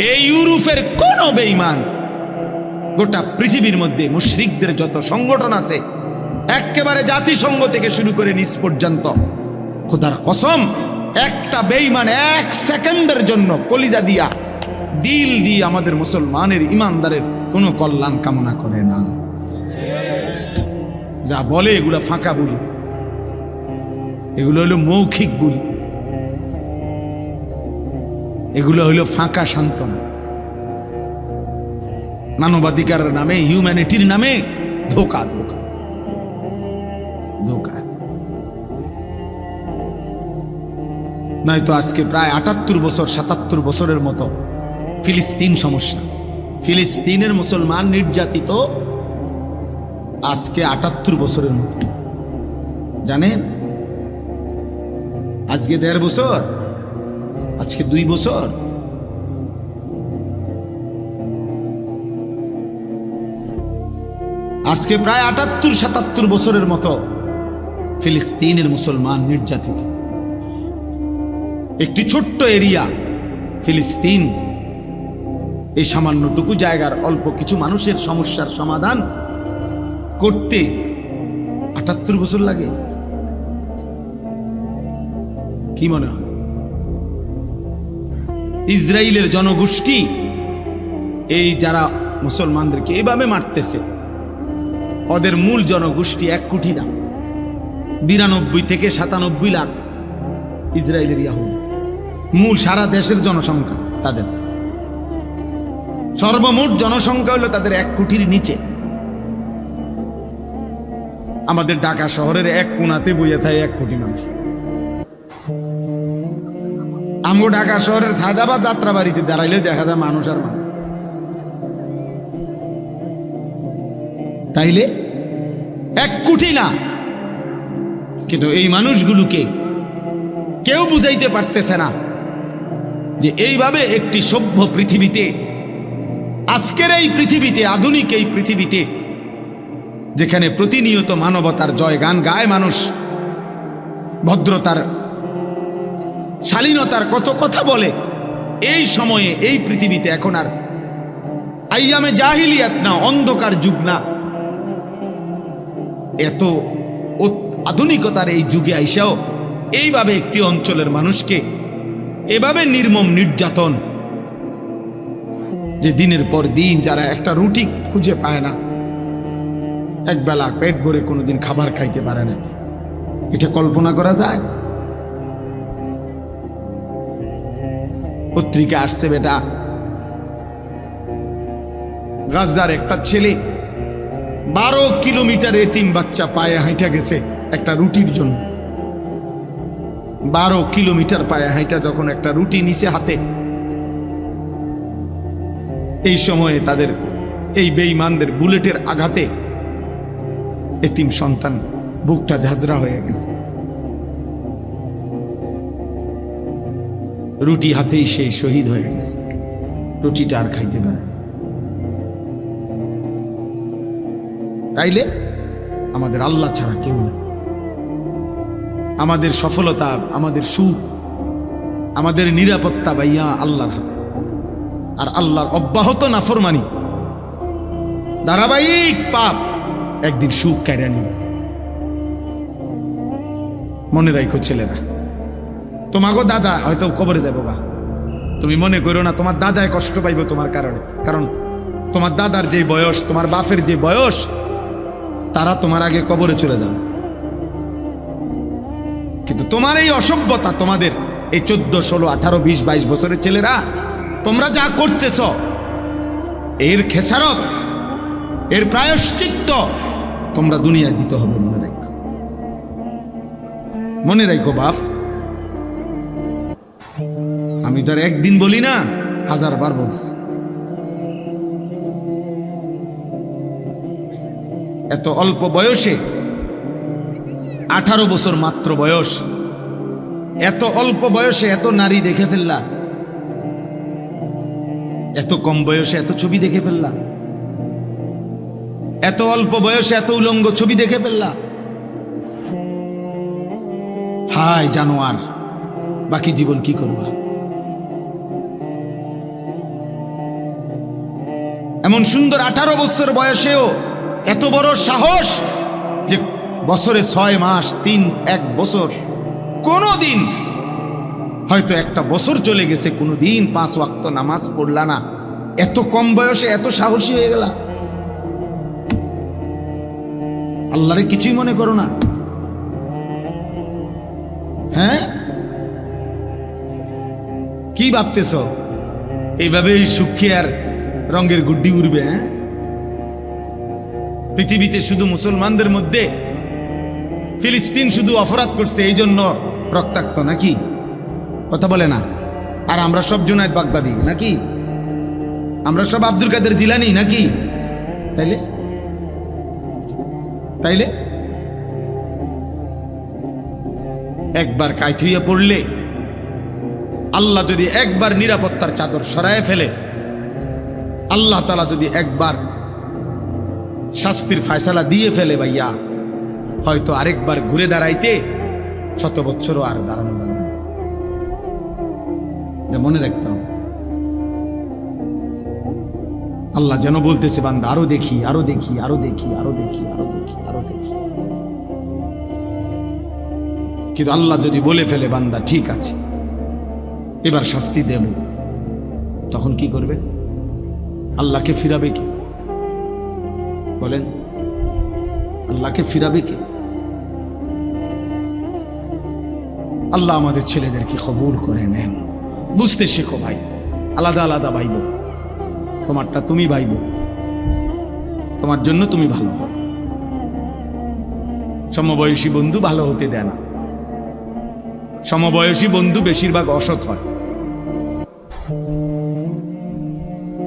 এই ইউরোপের কোন বেঈমান, গোটা পৃথিবীর মধ্যে মুশরিকদের যত সংগঠন আছে একেবারে জাতিসংঘ থেকে শুরু করে নিচ পর্যন্ত, খোদার কসম একটা বেঈমান এক সেকেন্ডের জন্য কলিজা দিয়া দিল দিয়ে আমাদের মুসলমানের ইমানদারের কোনো কল্যাণ কামনা করে না। যা বলে এগুলো ফাঁকা বলি, এগুলো হলো মৌখিক বলি, এগুলো হলো ফাঁকা সান্ত্বনা। মানবাধিকারের নামে, হিউম্যানিটির নামে ধোকা ধোকা ধোকা। নয়তো আজকে প্রায় ৭৮ বছর ৭৭ বছরের মতো ফিলিস্তিন সমস্যা, ফিলিস্তিনের মুসলমান নির্যাতিত আজকে ৭৮ বছরের মতো। জানেন আজকে ১.৫ বছর, আজকে ২ বছর। আজকে প্রায় ৭৮-৭৭ বছরের মতো ফিলিস্তিনের মুসলমান নির্যাতিত। একটি ছোট্ট এরিয়া ফিলিস্তিন, এই সামান্যটুকু জায়গার অল্প কিছু মানুষের সমস্যার সমাধান করতে ৭৮ বছর লাগে। কি মনে হয়? ইসরায়েলের জনগোষ্ঠী এই যারা মুসলমানদেরকে এভাবে মারতেছে, ওদের মূল জনগোষ্ঠী 1 কোটি না, 92 থেকে 97 লাখ ইসরায়েলের ইয়াহুদি। মূল সারা দেশের জনসংখ্যা তাদের, সর্বমোট জনসংখ্যা হলো তাদের 1 কোটির নিচে। আমাদের ঢাকা শহরের 1 কোণাতে বইয়া থাকে 1 কোটি মানুষ। আমগো ঢাকা শহরের সায়দাবাদ যাত্রা বাড়িতে দাঁড়াইলে দেখা যায় মানুষ আর মানুষ। তাইলে 1 কোটি না, কিন্তু এই মানুষগুলোকে কেউ বুঝাইতে পারতেছে না যে এইভাবে একটি সভ্য পৃথিবীতে, আজকের এই পৃথিবীতে, আধুনিক এই পৃথিবীতে, যেখানে প্রতিনিয়ত মানবতার জয়গান গায় মানুষ, ভদ্রতার, শালীনতার কত কথা বলে, এই সময়ে এই পৃথিবীতে এখন আর আইয়ামে জাহিলিয়াত না, অন্ধকার যুগ না, এত আধুনিকতার এই যুগে আইসাও এইভাবে একটি অঞ্চলের মানুষকে এভাবে নির্মম নির্যাতন, যে দিনের পর দিন যারা একটা রুটি খুঁজে পায় না, একবেলা পেট ভরে কোনোদিন খাবার খাইতে পারে না, এটা কল্পনা করা যায়? পত্রিকা আসছে বেটা, গাজার একটা ছেলে 12 কিলোমিটার এতিম বাচ্চা পায়ে হাঁটা গেছে একটা রুটির জন্য। 12 কিলোমিটার পায়ে হাঁটা যখন একটা রুটি নিচে হাতে, এই সময়ে তাদের এই বেঈমানদের বুলেটের আঘাতে এতিম সন্তান বুকটা ঝাঁঝরা হয়ে গেছে। রুটি হাতেই সেই শহীদ হয়ে গেছে, রুটিটা আর খাইতে পারে। তাইলে আমাদের আল্লাহ ছাড়া কেউ নেই। আমাদের সফলতা, আমাদের সুখ, আমাদের নিরাপত্তা ভাইয়া আল্লাহর হাতে। আর আল্লাহর অব্যাহত নাফরমানি, ধারাবাহিক পাপ একদিন সুখ কেড়ে নিবে। মনে রাখো ছেলেরা, তোমাগো দাদা হয়তো কবরে যাবো গা, তুমি মনে করো না তোমার দাদায় কষ্ট পাইব তোমার কারণে। কারণ তোমার দাদার যে বয়স, তোমার বাপের যে বয়স, তারা তোমার আগে কবরে চলে যাবে। কিন্তু তোমার এই অসভ্যতা, তোমাদের এই 14, 16, 18, 20, 22 বছরের ছেলেরা, তোমরা যা করতেছ, এর খেসারত, এর প্রায়শ্চিত্ত তোমরা দুনিয়ায় দিতে হবে। মনে রাখো, মনে রাখো বাপ। আমি তো আর একদিন বলি না, 1000 বার বলছি। এত অল্প বয়সে, 18 বছর মাত্র বয়স, এত অল্প বয়সে এত নারী দেখে ফেললা, এত কম বয়সে এত ছবি দেখে ফেললা, এত অল্প বয়সে এত উলঙ্গ ছবি দেখে ফেললা। হায় জানোয়ার, বাকি জীবন কি করবা? এমন সুন্দর 18 বছর বয়সেও এত বড় সাহস যে বছরে 6 মাস, 1 বছর, কোনদিন হয়তো একটা বছর চলে গেছে, কোনদিন 5 ওয়াক্ত নামাজ পড়লা না, এত কম বয়সে এত সাহসী হয়ে গেলা। আল্লাহরে কিছুই মনে করো না? হ্যাঁ, কি ভাবতেছ? এইভাবে সুখে আর রঙের গুড্ডি উড়বে? হ্যাঁ, পৃথিবীতে শুধু মুসলমানদের মধ্যে ফিলিস্তিন শুধু অপরাধ করছে, এই জন্য রক্তাক্ত নাকি? কথা বলে না? আর আমরা সব জুনায়েদ বাগদাদি নাকি? আমরা সব আব্দুল কাদের জিলানি নাকি? তাইলে তাইলে একবার কায়ত হইয়া পড়লে, আল্লাহ যদি একবার নিরাপত্তার চাদর সরায় ফেলে, আল্লাহ তাআলা যদি একবার শাস্তির ফয়সালা দিয়ে ফেলে, ভাইয়া হয়তো আরেকবার ঘুরে দাঁড়াইতে 100 বছরও আর দাঁড়ানো যাবে না। মনে রাখতাম, আল্লাহ যেন বলতেছে, বান্দা আরো দেখি, আরো দেখি, আরো দেখি, আরো দেখি, আরো দেখি, আরো দেখি। কিন্তু আল্লাহ যদি বলে ফেলে, বান্দা ঠিক আছে এবার শাস্তি দেব, তখন কি করবে? আল্লাহকে ফিরাবে কি বলেন? আল্লাহকে ফিরাবে কে? আল্লাহ আমাদের ছেলেদেরকে কবুল করে নেন। বুঝতে শেখো ভাই, আলাদা আলাদা ভাইব, তোমারটা তুমি ভাইব, তোমার জন্য তুমি ভালো হও। সমবয়সী বন্ধু ভালো হতে দেয় না। সমবয়সী বন্ধু বেশিরভাগ অসৎ হয়,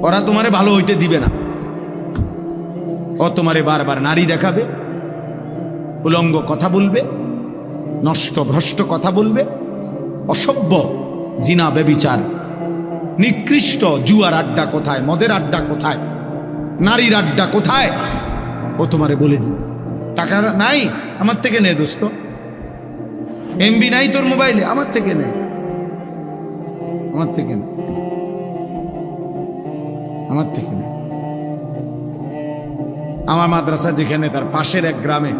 ওরা তোমারে ভালো হইতে দিবে না। ও তোমারে বারবার নারী দেখাবে, উলঙ্গ কথা বলবে, নষ্ট ভ্রষ্ট কথা বলবে, অসভ্য, জিনা ব্যভিচার, নিকৃষ্ট, জুয়ার আড্ডা কোথায়, মদের আড্ডা কোথায়, নারীর আড্ডা কোথায়, ও তোমারে বলে দিবে। টাকা নাই, আমার থেকে নে দোস্ত। এমবি নাই তোর মোবাইলে, আমার থেকে নে, আমার থেকে নে, আমার থেকে নে। আমার মাদ্রাসা যেখানে, তার পাশের এক গ্রামে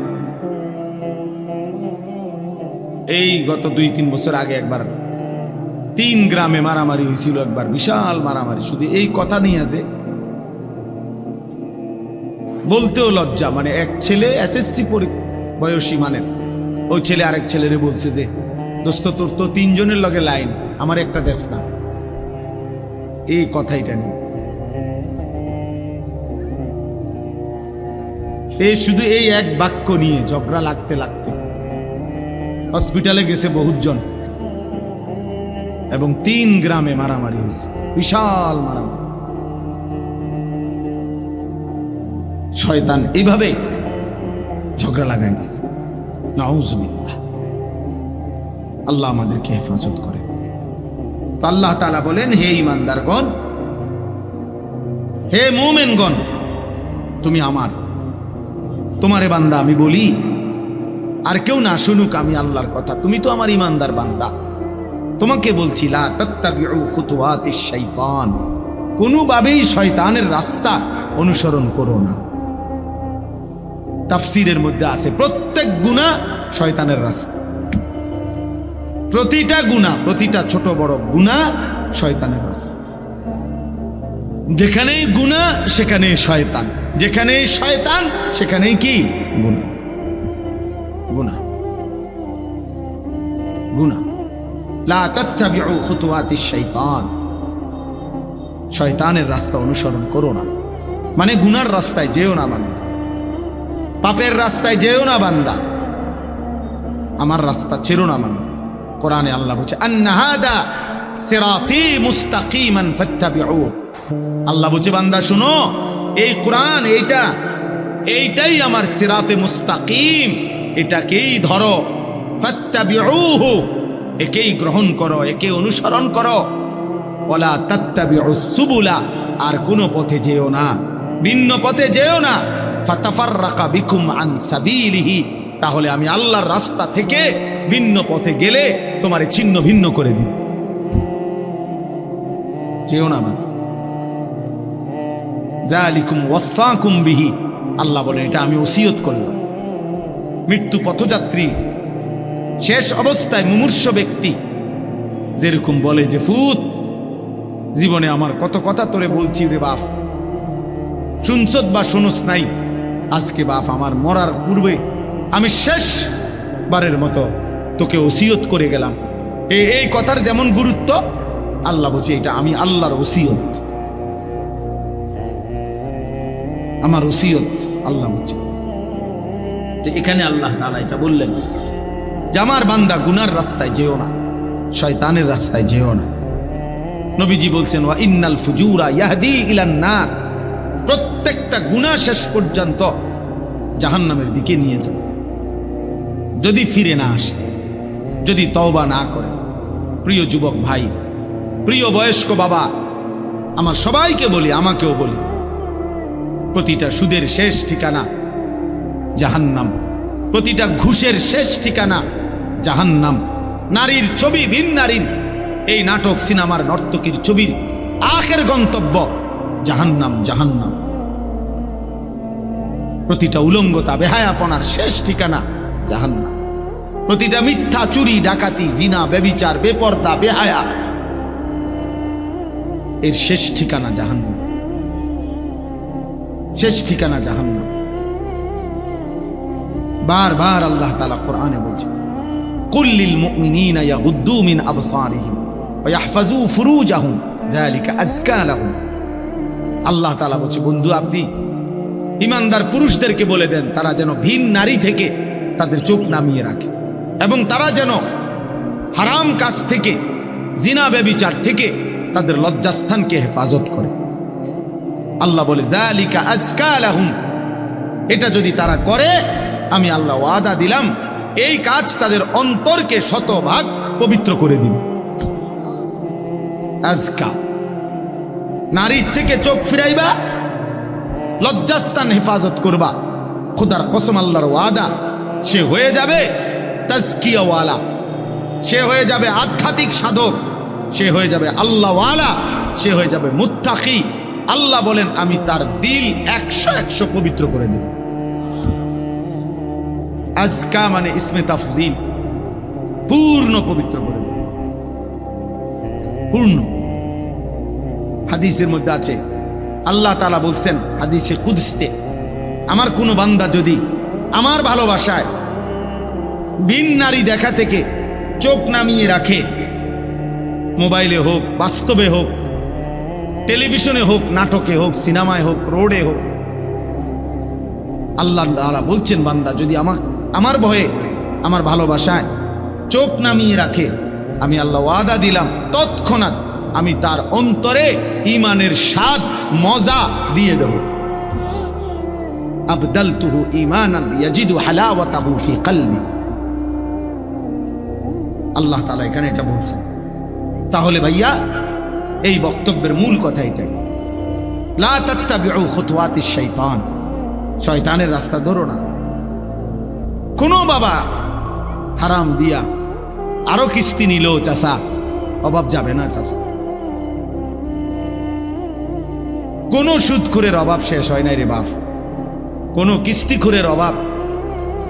এই গত 2-3 বছর আগে একবার 3 গ্রামে মারামারি হয়েছিল, একবার বিশাল মারামারি। শুধু এই কথা নিয়ে যে বলতেও লজ্জা, মানে এক ছেলে এসএসসি বয়সী মানের, ওই ছেলে আরেক ছেলেরে বলছে যে দোস্ত তোর তো 3 জনের লগে লাইন, আমার একটা দেশ না। এই কথাইটা নিয়ে এই শুধু এই এক বাক্য নিয়ে ঝগড়া লাগতে লাগতে হসপিটালে গেছে বহুজন, এবং 3 গ্রামে মারামারি হয়েছে, বিশাল মারামারি। শয়তান এইভাবে ঝগড়া লাগাই দিছে। নাউজুবিল্লাহ, আল্লাহ আমাদেরকে হেফাজত করে। তো আল্লাহ তাআলা বলেন, হে ঈমানদারগণ, হে মুমিনগণ, তুমি আমার, তোমারে বান্দা আমি বলি, আর কেউ না শুনুক আমি আল্লাহর কথা, তুমি তো আমার ঈমানদার বান্দা। তোমাকে বলছি, লা তাত্তাবিউ খুতুওয়াতিশ শাইতান, কোনোভাবেই শয়তানের রাস্তা অনুসরণ করো না। তাফসীরের মধ্যে আছে প্রত্যেক গুনাহ শয়তানের রাস্তা, প্রতিটা গুনাহ, প্রতিটা ছোট বড় গুনাহ শয়তানের রাস্তা। যেখানেই গুনাহ সেখানেই শয়তান, যেখানেই শয়তান সেখানেই কি গুনাহ। গুনাহ গুনাহ। লা তাত্তাবিউ খুতুওয়াতিশ শাইতান, শয়তানের রাস্তা অনুসরণ করো না, মানে গুনার রাস্তায় যেও না বান্দা, পাপের রাস্তায় যেও না বান্দা, আমার রাস্তা ছেড়ো না বান্দা। কোরআনে আল্লাহ বলছে, আন্না হাদা সিরাতি মুস্তাকিমান ফাত্তাবিউ, আল্লাহ বলছে বান্দা শুনো, এই কোরআন, এইটাই আমার সিরাতে মুস্তাকিম, এটাকেই ধরো, ফাত্তাবিউহু, একেই গ্রহণ করো, একে অনুসরণ করো। ওয়ালা তাত্তাবিউস সুবুলা, আর কোনো পথে যেও না, ভিন্ন পথে যেও না। ফাতাফাররাকা বিকুম আন সাবিলিহি, তাহলে আমি আল্লাহর রাস্তা থেকে ভিন্ন পথে গেলে তোমারে ছিন্ন ভিন্ন করে দিব। যেও না বান্দা। যালিকুম ওয়াসাকুম বিহি, আল্লাহ বলেন এটা আমি ওসিয়ত করলাম। মৃত্যু পথযাত্রী, শেষ অবস্থায় মুমূর্ষ ব্যক্তি যেরকম বলে যে, ফুত, জীবনে আমার কত কথা তোরে বলছি রে বাপ, শুনছত বা শুনস নাই, আজকে বাপ আমার মরার পূর্বে আমি শেষবারের মতো তোকে ওসিয়ত করে গেলাম। এই কথার যেমন গুরুত্ব, আল্লাহ বলছে এটা আমি আল্লাহর ওসিয়ত, আমার ওসিয়ত। আল্লাহ বলছে, এখানে আল্লাহ তাআলা এটা বললেন যে আমার বান্দা গুনার রাস্তায় যেও না, শয়তানের রাস্তায় যেও না। নবীজি বলছেন, ওয়া ইন্নাল ফুজুরা ইয়াহদি ইলান নার, প্রত্যেকটা গুনাহ শেষ পর্যন্ত জাহান্নামের দিকে নিয়ে যাবে, যদি ফিরে না আসে, যদি তওবা না করে। প্রিয় যুবক ভাই, প্রিয় বয়স্ক বাবা, আমার সবাইকে বলি, আমাকেও বলি, প্রতিটা সুদের শেষ ঠিকানা জাহান্নাম, প্রতিটা ঘুষের শেষ ঠিকানা জাহান্নাম। নারীর ছবি, ভিন নারীর এই নাটক, সিনেমার নর্তকীর ছবির আখের গন্তব্য জাহান্নাম, জাহান্নাম। প্রতিটা উলঙ্গতা, বেহায়াপনার শেষ ঠিকানা জাহান্নাম। প্রতিটা মিথ্যা, চুরি, ডাকাতি, জিনা, ব্যভিচার, বেপর্দা, বেহায়া, এর শেষ ঠিকানা জাহান্নাম, শেষ ঠিকানা জাহান্নাম। বারবার আল্লাহ তাআলা কোরআনে বলছেন, কুল লিল মুমিনিনা ইয়াগুদ্দু মিন আবসারিহিম ওয়া ইয়াহফাজু ফুরুজাহুম যালিকা আযকা লাহুম। আল্লাহ তাআলা বলছে, বন্ধু আপনি ঈমানদার পুরুষদেরকে বলে দেন তারা যেন ভিন নারী থেকে তাদের চোখ নামিয়ে রাখে এবং তারা যেন হারাম কাজ থেকে, জিনা ব্যভিচার থেকে তাদের লজ্জাস্থানকে হেফাজত করে। আল্লাহ বলে যালিকা আযকা লাহুম, এটা যদি তারা করে আমি আল্লাহ ওয়াদা দিলাম এই কাজ তাদের অন্তরকে শতভাগ পবিত্র করে দিব। আযকা, নারীর থেকে চোখ ফিরাইবা, লজ্জাস্থান হেফাজত করবা, খোদার কসম আল্লাহর ওয়াদা, সে হয়ে যাবে তাজকিয়াওয়ালা, সে হয়ে যাবে আধ্যাত্মিক সাধক, সে হয়ে যাবে আল্লাহওয়ালা, সে হয়ে যাবে মুত্তাকি। আল্লাহ বলেন আমি তার দিল 100 পবিত্র করে দেব। আজকা মানে ইসমে তাফজিল, পূর্ণ পবিত্র করে দেব, পূর্ণ। হাদিসের মধ্যে আছে আল্লাহ তাআলা বলছেন হাদিসে কুদসিতে, আমার কোন বান্দা যদি আমার ভালোবাসায় ভিন নারী দেখা থেকে চোখ নামিয়ে রাখে, মোবাইলে হোক, বাস্তবে হোক, টেলিভিশনে হোক, নাটকে হোক, সিনেমায় হোক, রোডে হোক, আল্লাহ তাআলা বলছেন বান্দা যদি আমার ভয়ে, আমার ভালোবাসায় চোখ নামিয়ে রাখে, আমি আল্লাহ ওয়াদা দিলাম তৎক্ষণাৎ আমি তার অন্তরে ঈমানের স্বাদ মজা দিয়ে দেব। আবদালতুহু ঈমানান ইয়াজিদু হালাওয়াতাহু ফি কলবি। আল্লাহ তাআলা এখানে এটা বলছেন। তাহলে ভাইয়া এই বক্তব্যের মূল কথা এটাই, লা তাত্তাবিউ খুতুওয়াতিশ শাইতান, শয়তানের রাস্তা ধরো না। কোনো বাবা হারাম দিয়া আরো কিস্তি নিল চাচা, অভাব যাবে না চাচা। কোন সুদখোরের অভাব শেষ হয় নাই রে বাপ, কোন কিস্তিখোরের অভাব।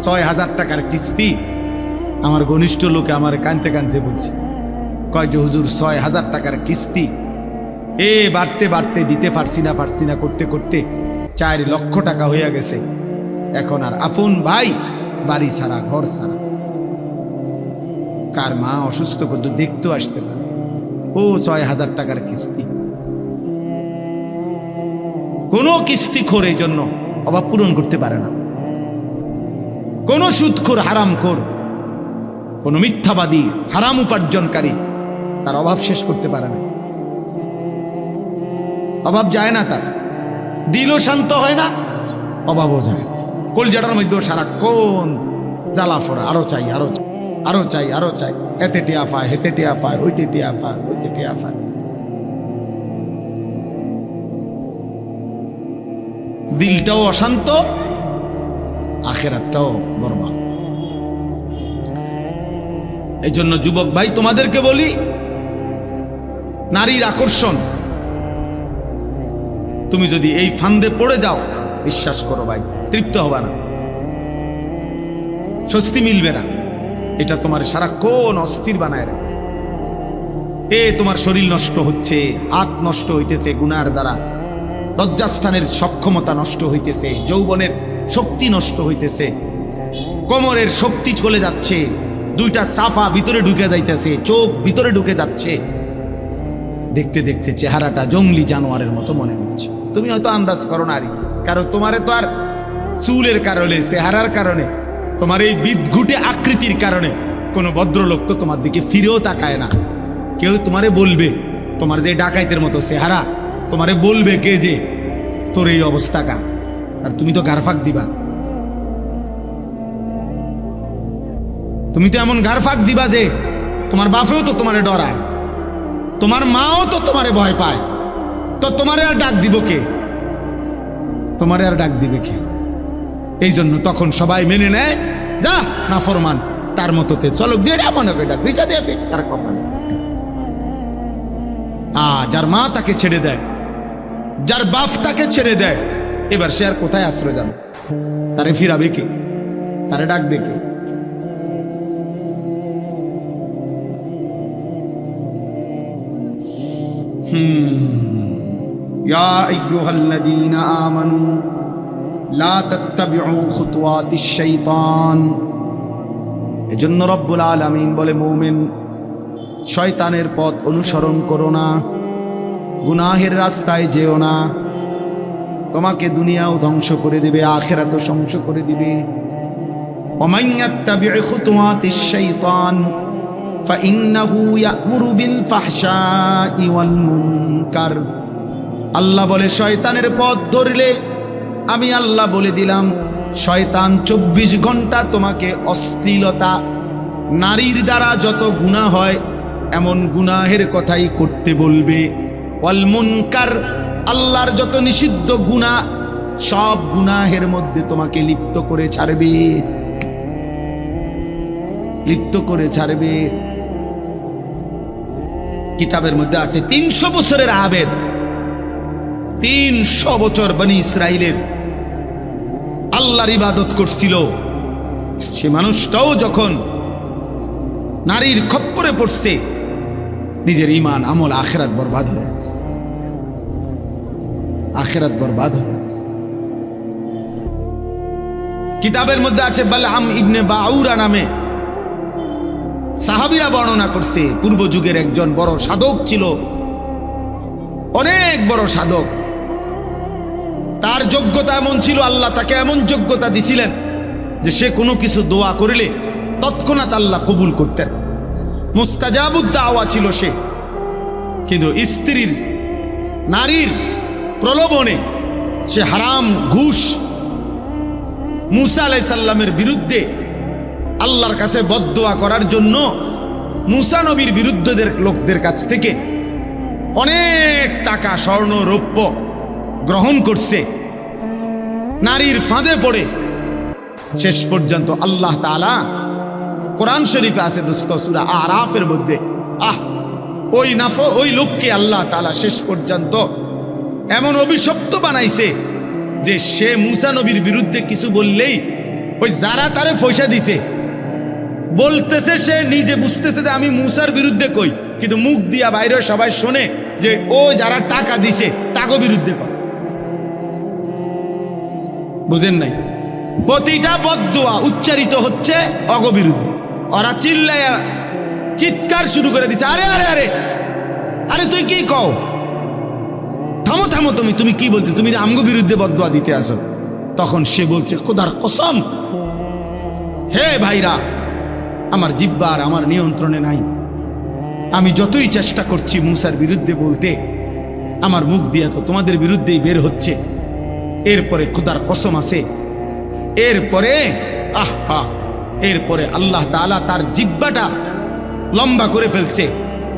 ৬,০০০ টাকার কিস্তি, আমার ঘনিষ্ঠ লোকে আমার কানতে কানতে বলছে, কয় যে হুজুর ৬,০০০ টাকার কিস্তি, বাড়তে বাড়তে দিতে পারছি না করতে করতে ৪ লক্ষ টাকা হইয়া গেছে। এখন আর আপন ভাই বাড়ি ছাড়া, ঘর ছাড়া, কার মা অসুস্থ করতে দেখতেও আসতে পারে, ও ৬,০০০ টাকার কিস্তি। কোন কিস্তিখোর এই জন্য অভাব পূরণ করতে পারে না। কোন সুদখোর, হারামখোর, কোন মিথ্যাবাদী, হারাম উপার্জনকারী তার অভাব শেষ করতে পারে না। অভাব যায় না তার, দিলও শান্ত হয় না, অভাবও যায়। কলজাটার মধ্যেও সারাক্ষণ জ্বালা ফোড়া, আরো চাই, আরো চাই, আরো চাই, আরো চাই, এতে টিয়া পায়, হেতে টিয়া পায়, ওইতে টিয়া পায়, ওইতে টিয়া পায়। দিলটাও অশান্ত, আখিরাতটাও বরবাদ। এই জন্য যুবক ভাই তোমাদেরকে বলি, নারীর আকর্ষণ, তুমি যদি এই ফান্দে পড়ে যাও, বিশ্বাস করো ভাই তৃপ্ত হবে না, স্বস্তি মিলবে না। এটা তোমার সারাক্ষণ অস্থির বানায় রাখে। তোমার শরীর নষ্ট হচ্ছে, হাত নষ্ট হইতেছে গুনার দ্বারা, লজ্জাস্থানের সক্ষমতা নষ্ট হইতেছে, যৌবনের শক্তি নষ্ট হইতেছে, কোমরের শক্তি চলে যাচ্ছে, 2টা সাফা ভিতরে ঢুকে যাইতেছে, চোখ ভিতরে ঢুকে যাচ্ছে, দেখতে দেখতে চেহারাটা জঙ্গলি জানোয়ারের মতো মনে হচ্ছে। তুমি হয়তো আন্দাজ করো নারী, কারণ তোমারে তো আর চুলের কারণে, চেহারার কারণে, তোমার এই বিদঘুটে আকৃতির কারণে কোনো ভদ্রলোক তো তোমার দিকে ফিরেও তাকায় না। কেউ তোমারে বলবে, তোমার যে ডাকাইতের মতো চেহারা, তোমারে বলবে কে যে তোর এই অবস্থা কা, আর তুমি তো গারফাক দিবা, তুমি তো এমন গারফাক দিবা যে তোমার বাপেও তো তোমারে ডরায়, তোমার মাও তো তোমারে ভয় পায়, তো তোমারে আর ডাক দিব কে, তোমারে আর ডাক দিবে কে? এই জন্য তখন সবাই মেনে নেয়, যা না ফরমান, তার মতোতে চলো, যেটা মনে করে ডাক, ভিসা দিয়ে ফির তার কপালে। যার মা তাকে ছেড়ে দেয়, যার বাপ তাকে ছেড়ে দেয়, এবার সে আর কোথায় আশ্রয় যাবে? তারে ফিরাবে কে? তারে ডাকবে কে? ইয়া আইয়ুহাল্লাযীনা আমানু লা তাত্তাবিউ খুতুওয়াতিশ শাইতান। এজন্য রব্বুল আলামিন বলে, মুমিন শয়তানের পথ অনুসরণ করো না, গুনাহের রাস্তায় যেও না, তোমাকে দুনিয়াও ধ্বংস করে দিবে, আখিরাতও ধ্বংস করে দিবে। ওমান ইয়াত্তাবিউ খুতুওয়াতিশ শাইতান ফাইন্নাহু ইয়া'মুরু বিল ফাহশাই ওয়াল মুনকার। আল্লাহ বলে, শয়তানের পথ ধরলে আমি আল্লাহ বলে দিলাম, শয়তান 24 ঘন্টা তোমাকে অশ্লীলতা, নারীর দ্বারা যত গুনাহ হয় এমন গুনাহের কথাই করতে বলবে। ওয়াল মুনকার, আল্লাহর যত নিষিদ্ধ গুনাহ সব গুনাহের মধ্যে তোমাকে লিপ্ত করে ছাড়বে, লিপ্ত করে ছাড়বে। কিতাবের মধ্যে আছে 300 বছরের আবেদ, 300 বছর বনি ইসরাইলের আল্লাহর ইবাদত করছিল, সে মানুষটাও যখন নারীর খপ্পরে পড়ছে, নিজের ঈমান আমল আখিরাত বরবাদ হয়ে গেছে, আখিরাত বরবাদ হয়ে গেছে। কিতাবের মধ্যে আছে বালআম ইবনে বাউরা নামে সাহাবীরা বর্ণনা করছে, পূর্ব যুগের একজন বড় সাধক ছিল, অনেক বড় সাধক। তার যোগ্যতা এমন ছিল, আল্লাহ তাকে এমন যোগ্যতা দিছিলেন যে সে কোনো কিছু দোয়া করিলে তৎক্ষণাৎ আল্লাহ কবুল করতেন, মুস্তাজাবুদ দাওয়া ছিল সে। কিন্তু স্ত্রীর, নারীর প্রলোভনে সে হারাম ঘুষ মুসা আলাইহিস সালামের বিরুদ্ধে আল্লাহর কাছে বদদোয়া করার জন্য মুসা নবীর বিরুদ্ধদের লোকদের কাছ থেকে অনেক টাকা, স্বর্ণ, রৌপ্য গ্রহণ করছে। নারীর ফাঁদে পড়ে শেষ পর্যন্ত আল্লাহ তাআলা কোরআন শরীফে আছে দোস্ত, সূরা আরাফের মধ্যে, ওই লোককে আল্লাহ তাআলা শেষ পর্যন্ত এমন অভিশপ্ত বানাইছে যে সে মুসা নবীর বিরুদ্ধে কিছু বললেই ওই যারা তারে পয়সা দিছে বলতেছে, সে নিজে বুঝতেছে যে আমি মুসার বিরুদ্ধে কই, কিন্তু মুখ দিয়া বাইরে সবাই শোনে যে ও যারা টাকা দিছে তাকে বিরুদ্ধে কয়। বুঝেন নাই? প্রতিটা বদদোয়া উচ্চারিত হচ্ছে অগবিরুদ্ধে। ওরা চিল্লায়া চিৎকার শুরু করে দিচ্ছে, আরে আরে আরে আরে তুই কি কও, থামো থামো, তুমি কি বলছো, তুমি আমগো বিরুদ্ধে বদদোয়া দিতে আসো। তখন সে বলছে, খোদার কসম, হে ভাইরা, আমার জিহ্বা আর আমার নিয়ন্ত্রণে নাই, আমি যতই চেষ্টা করছি মুসার বিরুদ্ধে বলতে, আমার মুখ দিয়া তো তোমাদের বিরুদ্ধেই বের হচ্ছে। এরপরে খোদার কসম আছে, এরপরে আল্লাহ তাআলা তার জিহ্বাটা লম্বা করে ফেলছে।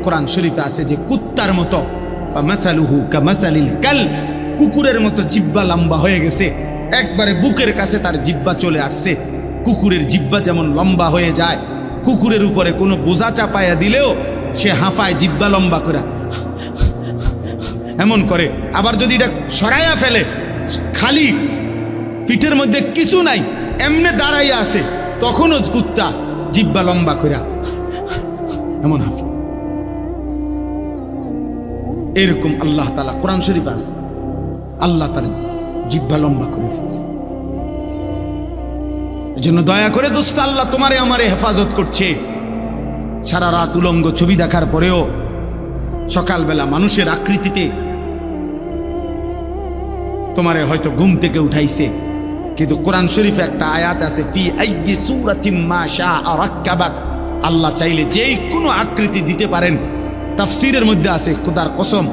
কোরআন শরীফে আছে যে কুত্তার মতো, ফামাসালুহু কামাসালিল কালব, কুকুরের মতো জিহ্বা লম্বা হয়ে গেছে, একবারে বুকের কাছে তার জিহ্বা চলে আসছে। কুকুরের জিহ্বা যেমন লম্বা হয়ে যায়, কুকুরের উপরে কোনো বোঝা চাপায়া দিলেও সে হাঁফায় জিহ্বা লম্বা করে এমন করে। আবার যদি এটা সরাইয়া ফেলে, খালি পিঠের মধ্যে কিছু নাই, এমনে দাঁড়াইয়া আছে, তখনও কুত্তা জিহ্বা লম্বা করে এমন হাঁফা। এরকম আল্লাহ তাআলা কোরআন শরীফ আছে, আল্লাহ তার জিহ্বা লম্বা করে ফেলছে। এজন্য দয়া করে দোস্ত, আল্লাহ তোমারে আমারে হেফাজত করছে। সারা রাত উলঙ্গ ছবি দেখার পরেও সকালবেলা মানুষের আকৃতিতে তোমারে হয়তো ঘুম থেকে উঠাইছে, কিন্তু কোরআন শরীফে একটা আয়াত আছে, ফি আইয়ি সূরাতিম মা শাআ রাক্কাবাক, আল্লাহ চাইলে যেই কোনো আকৃতি দিতে পারেন। তাফসীরের মধ্যে আছে, খোদার কসম,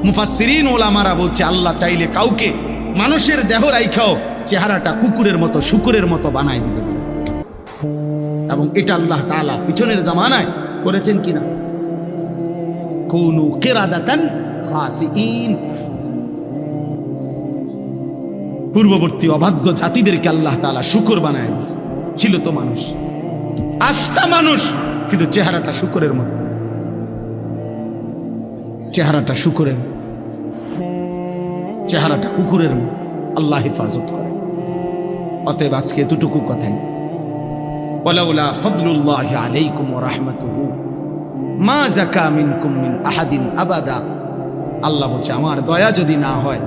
মুফাসসিরিন ওলামারা বলছে আল্লাহ চাইলে কাউকে মানুষের দেহ রাইখাও চেহারাটা কুকুরের মতো, শুকুরের মতো বানায় দিতে পারে। এবং এটা আল্লাহ তাআলা পিছনের জামানায় করেছেন কিনা, কুনু কিরাদাতান খাসিইন, পূর্ববর্তী অবাধ্য জাতিদেরকে আল্লাহ তাআলা শুকর বানায় দিয়েছে। ছিল তো মানুষ, আস্তা মানুষ, কিন্তু চেহারাটা শুকরের মতো, চেহারাটা শুকরের, চেহারাটা কুকুরের মতো। আল্লাহ হেফাজত করে। অতএব আজকে এতটুকু কথাই, ওয়ালাউলা ফাদলুল্লাহি আলাইকুম ওয়া রাহমাতুহু মা যাকা মিনকুম মিন আহাদিন আবাদা। আল্লাহ বলছে, আমার দয়া যদি না হয়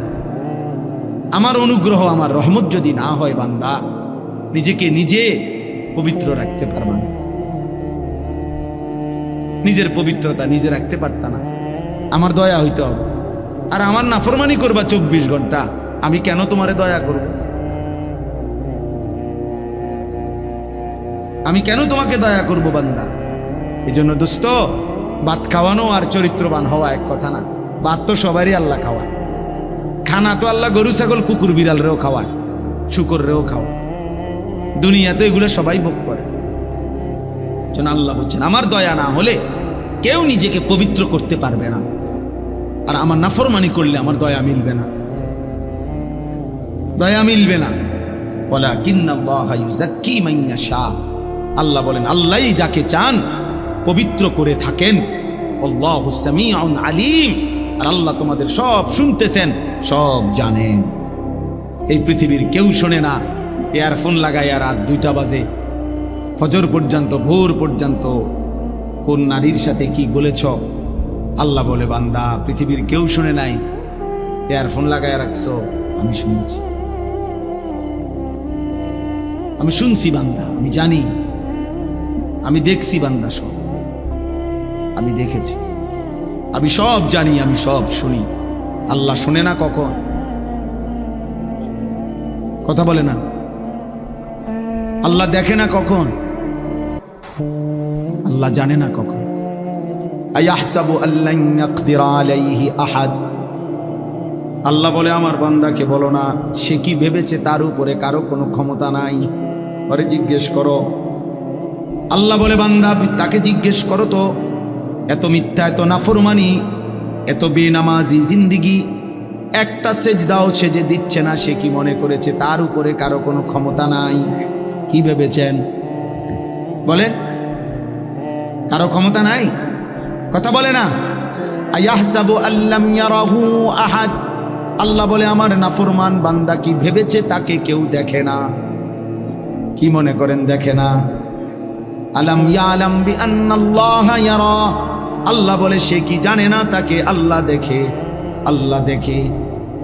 আমার অনুগ্রহ, আমার রহমত যদি না হয় বান্দা নিজেকে নিজে পবিত্র রাখতে পারবা না। নিজের পবিত্রতা নিজে রাখতে পারতা না, আমার দয়া হইতে হবে। আর আমার নাফরমানি করবা 24 ঘন্টা, আমি কেন তোমারে দয়া করব? আমি কেন তোমাকে দয়া করব বান্দা? এই জন্য দোস্ত, ভাত খাওয়ানো আর চরিত্রবান হওয়া এক কথা না। ভাত তো সবারই আল্লাহ খাওয়ায়, খানা তো আল্লাহ গরু ছাগল কুকুর বিড়াল রেও খাওয়ায়, শুকর রেও খাওয়ায়। দুনিয়াতে এগুলো সবাই ভোগ করে। যেন আল্লাহ বলছেন আমার দয়া না হলে কেউ নিজেকে পবিত্র করতে পারবে না, আর আমার নাফরমানি করলে আমার দয়া মিলবে না, দয়া মিলবে না। ওয়ালাকিন্নাল্লাহা ইউযাক্কি মান ইয়াশা, আল্লাহ বলেন আল্লাহই যাকে চান পবিত্র করে থাকেন। আল্লাহু সামিউন আলিম, আর আল্লাহ তোমাদের সব শুনতেছেন, সব জানেন। এই পৃথিবীর কেউ শোনে না। ইয়ারফোন লাগাইয়া রাত 2টা বাজে ফজর পর্যন্ত, ভোর পর্যন্ত কোন নারীর সাথে কি বলেছ, আল্লাহ বলে বান্দা পৃথিবীর কেউ শুনে নাই, ইয়ারফোন লাগাইয়া রাখছো, আমি শুনেছি, আমি শুনছি বান্দা, আমি জানি, আমি দেখছি বান্দা, সব আমি দেখেছি, আমি সব জানি, আমি সব শুনি। আল্লাহ শুনে না কখন? কথা বলে না। আল্লাহ দেখে না কখন? আল্লাহ জানে না কখন? আয়াহসাবু আল্লান ইয়াকদিরা আলাইহি আহাদ, আল্লাহ বলে আমার বান্দাকে বলো না সে কি ভেবেছে তার উপরে কারো কোনো ক্ষমতা নাই, পরে জিজ্ঞেস করো। আল্লাহ বলে বান্দা তাকে জিজ্ঞেস করো তো, এত মিথ্যা, এত নাফরমানি, এত বেনামাজি জিন্দিগি, একটা সেজদাও সে যে দিচ্ছে না, সে কি মনে করেছে তার উপরে কারো কোনো ক্ষমতা নাই? কি ভেবেছেন বলেন? কারো ক্ষমতা নাই? কথা বলে না। আয়াহসাবু আল্লাম ইয়ারাহু আহাদ, আল্লাহ বলে আমার নাফরমান বান্দা কি ভেবেছে তাকে কেউ দেখে না? কি মনে করেন দেখে না? আলাম ইয়ালাম বিআন্নাল্লাহা ইয়ারা, আল্লাহ বলে সে কি জানে না তাকে আল্লাহ দেখে? আল্লাহ দেখে।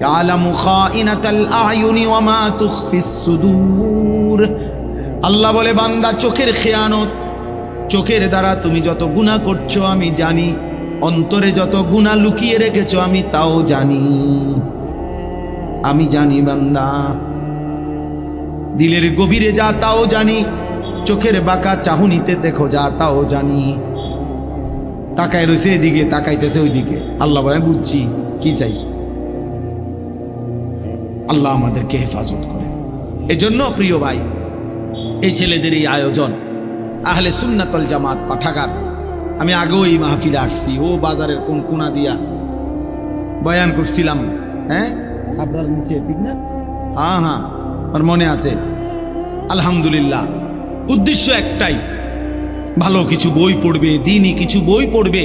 ইয়ালামু খাইনাতাল আয়ুনি ওয়া মা তুখফিস সুদূর, আল্লাহ বলে বান্দা চোখের খেয়ানত, চোখের দ্বারা তুমি যত গুনাহ করছো আমি জানি, অন্তরে যত গুনাহ লুকিয়ে রেখেছো আমি তাও জানি, আমি জানি বান্দা। দিলের গভীরে যা তাও জানি, চোখের বাঁকা চাহনিতে দেখো যা তাও জানি। তাকায় রয়েছে এদিকে, তাকাইতেছে ওইদিকে, আল্লাহ বলে বুঝছি কি চাইছো। আল্লাহ আমাদেরকে হেফাজত করে। এজন্য প্রিয় ভাই, এই ছেলেদের এই আয়োজন আহলে সুন্নাতুল জামাত পাঠাগার, আমি আগেও এই মাহফিলে আসছি, ও বাজারের কোন কোনা দিয়া বয়ান করছিলাম, হ্যাঁ সাবরার নিচে, ঠিক না? হ্যাঁ হ্যাঁ আমার মনে আছে। আলহামদুলিল্লাহ, উদ্দেশ্য একটাই, ভালো কিছু বই পড়বে, দ্বীনি কিছু বই পড়বে,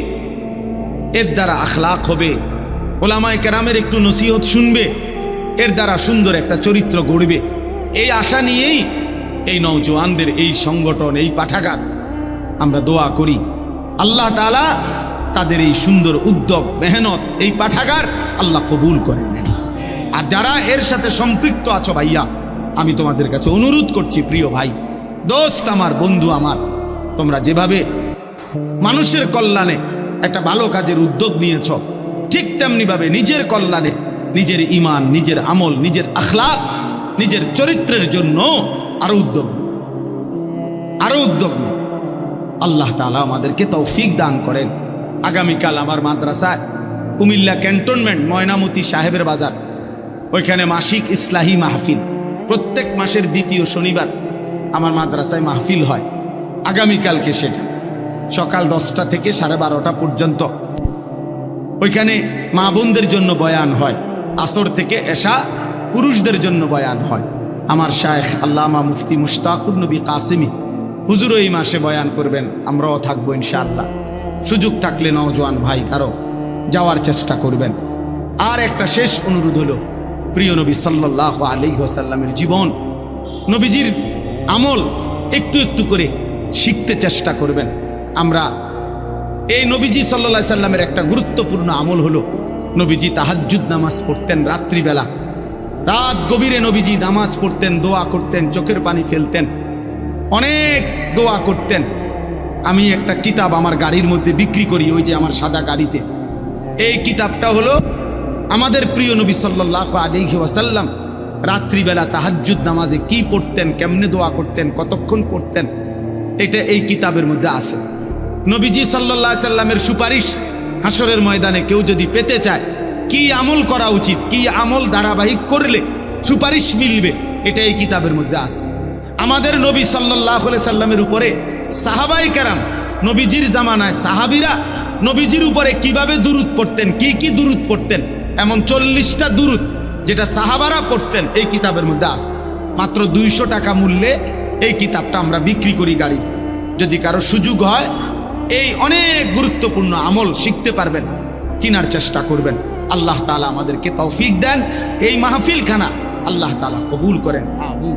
এর দ্বারা আখলাক হবে, ওলামায়ে কেরামের একটু নসিহত শুনবে, এর দ্বারা সুন্দর একটা চরিত্র গড়বে। এই আশা নিয়েই এই নওজোয়ানদের এই সংগঠন, এই পাঠাগার, আমরা দোয়া করি আল্লাহ তাআলা তাদের এই সুন্দর উদ্যোগ, মেহনত, এই পাঠাগার আল্লাহ কবুল করে নেন। আর যারা এর সাথে সম্পৃক্ত আছো ভাইয়া, আমি তোমাদের কাছে অনুরোধ করছি, প্রিয় ভাই, দোস্ত আমার, বন্ধু আমার, তোমরা যেভাবে মানুষের কল্যাণে একটা ভালো কাজের উদ্যোগ নিয়েছ, ঠিক তেমনিভাবে নিজের কল্যাণে, নিজের ঈমান, নিজের আমল, নিজের আখলাক, নিজের চরিত্রের জন্য আরো উদ্যোগ নাও। আল্লাহ তাআলা আমাদেরকে তৌফিক দান করেন। আগামীকাল আমার মাদ্রাসায় কুমিল্লা ক্যান্টনমেন্ট ময়নামতি সাহেবের বাজার, ওইখানে মাসিক ইসলাহি মাহফিল, প্রত্যেক মাসের দ্বিতীয় শনিবার আমার মাদ্রাসায় মাহফিল হয়। আগামীকালকে সেটা সকাল 10টা থেকে 12:30 পর্যন্ত ওইখানে মা বোনদের জন্য বয়ান হয়, আসর থেকে এশা পুরুষদের জন্য বয়ান হয়। আমার শায়েখ আল্লামা মুফতি মুশতাকুর নবী কাসিমি হুজুর এই মাসে বয়ান করবেন, আমরাও থাকবো ইনশাআল্লাহ। সুযোগ থাকলে নওজোয়ান ভাই কারো যাওয়ার চেষ্টা করবেন। আর একটা শেষ অনুরোধ হলো, প্রিয় নবী সাল্লাল্লাহু আলাইহি ওয়াসাল্লামের জীবন, নবীজির আমল একটু একটু করে শিখতে চেষ্টা করবেন। আমরা এই নবীজি সাল্লাল্লাহু আলাইহি সাল্লামের একটা গুরুত্বপূর্ণ আমল হলো, নবীজি তাহাজ্জুদ নামাজ পড়তেন রাত্রিবেলা, রাত গভীরে নবীজি নামাজ পড়তেন, দোয়া করতেন, চোখের পানি ফেলতেন, অনেক দোয়া করতেন। আমি একটা কিতাব আমার গাড়ির মধ্যে বিক্রি করি, ওই যে আমার সাদা গাড়িতে। এই কিতাবটা হলো আমাদের প্রিয় নবী সাল্লাল্লাহু আলাইহি ওয়াসাল্লাম রাত্রিবেলা তাহাজ্জুদ নামাজে কি পড়তেন, কেমনে দোয়া করতেন, কতক্ষণ পড়তেন, এটা এই কিতাবের মধ্যে আছে। নবীজি সাল্লাল্লাহু আলাইহি সাল্লামের সুপারিশ হাসরের ময়দানে কেউ যদি পেতে চায়, কি আমল করা উচিত, কি আমল ধারাবাহিক করলে সুপারিশ মিলবে, এটা এই কিতাবের মধ্যে আছে। আমাদের নবী সাল্লাল্লাহু আলাইহি সাল্লামের উপরে সাহাবায়ে কেরাম, নবীজির জামানায় সাহাবীরা নবীজির উপরে কিভাবে দুরূদ পড়তেন, কি কি দুরূদ পড়তেন, এমন 40টা দুরূদ যেটা সাহাবারা পড়তেন এই কিতাবের মধ্যে আছে। মাত্র 200 টাকা মূল্যে এই কিতাবটা আমরা বিক্রি করি গাড়িতে। যদি কারো সুযোগ হয় এই অনেক গুরুত্বপূর্ণ আমল শিখতে পারবেন, কেনার চেষ্টা করবেন। আল্লাহ তাআলা আমাদেরকে তৌফিক দেন, এই মাহফিলখানা আল্লাহ তাআলা কবুল করেন, আমিন।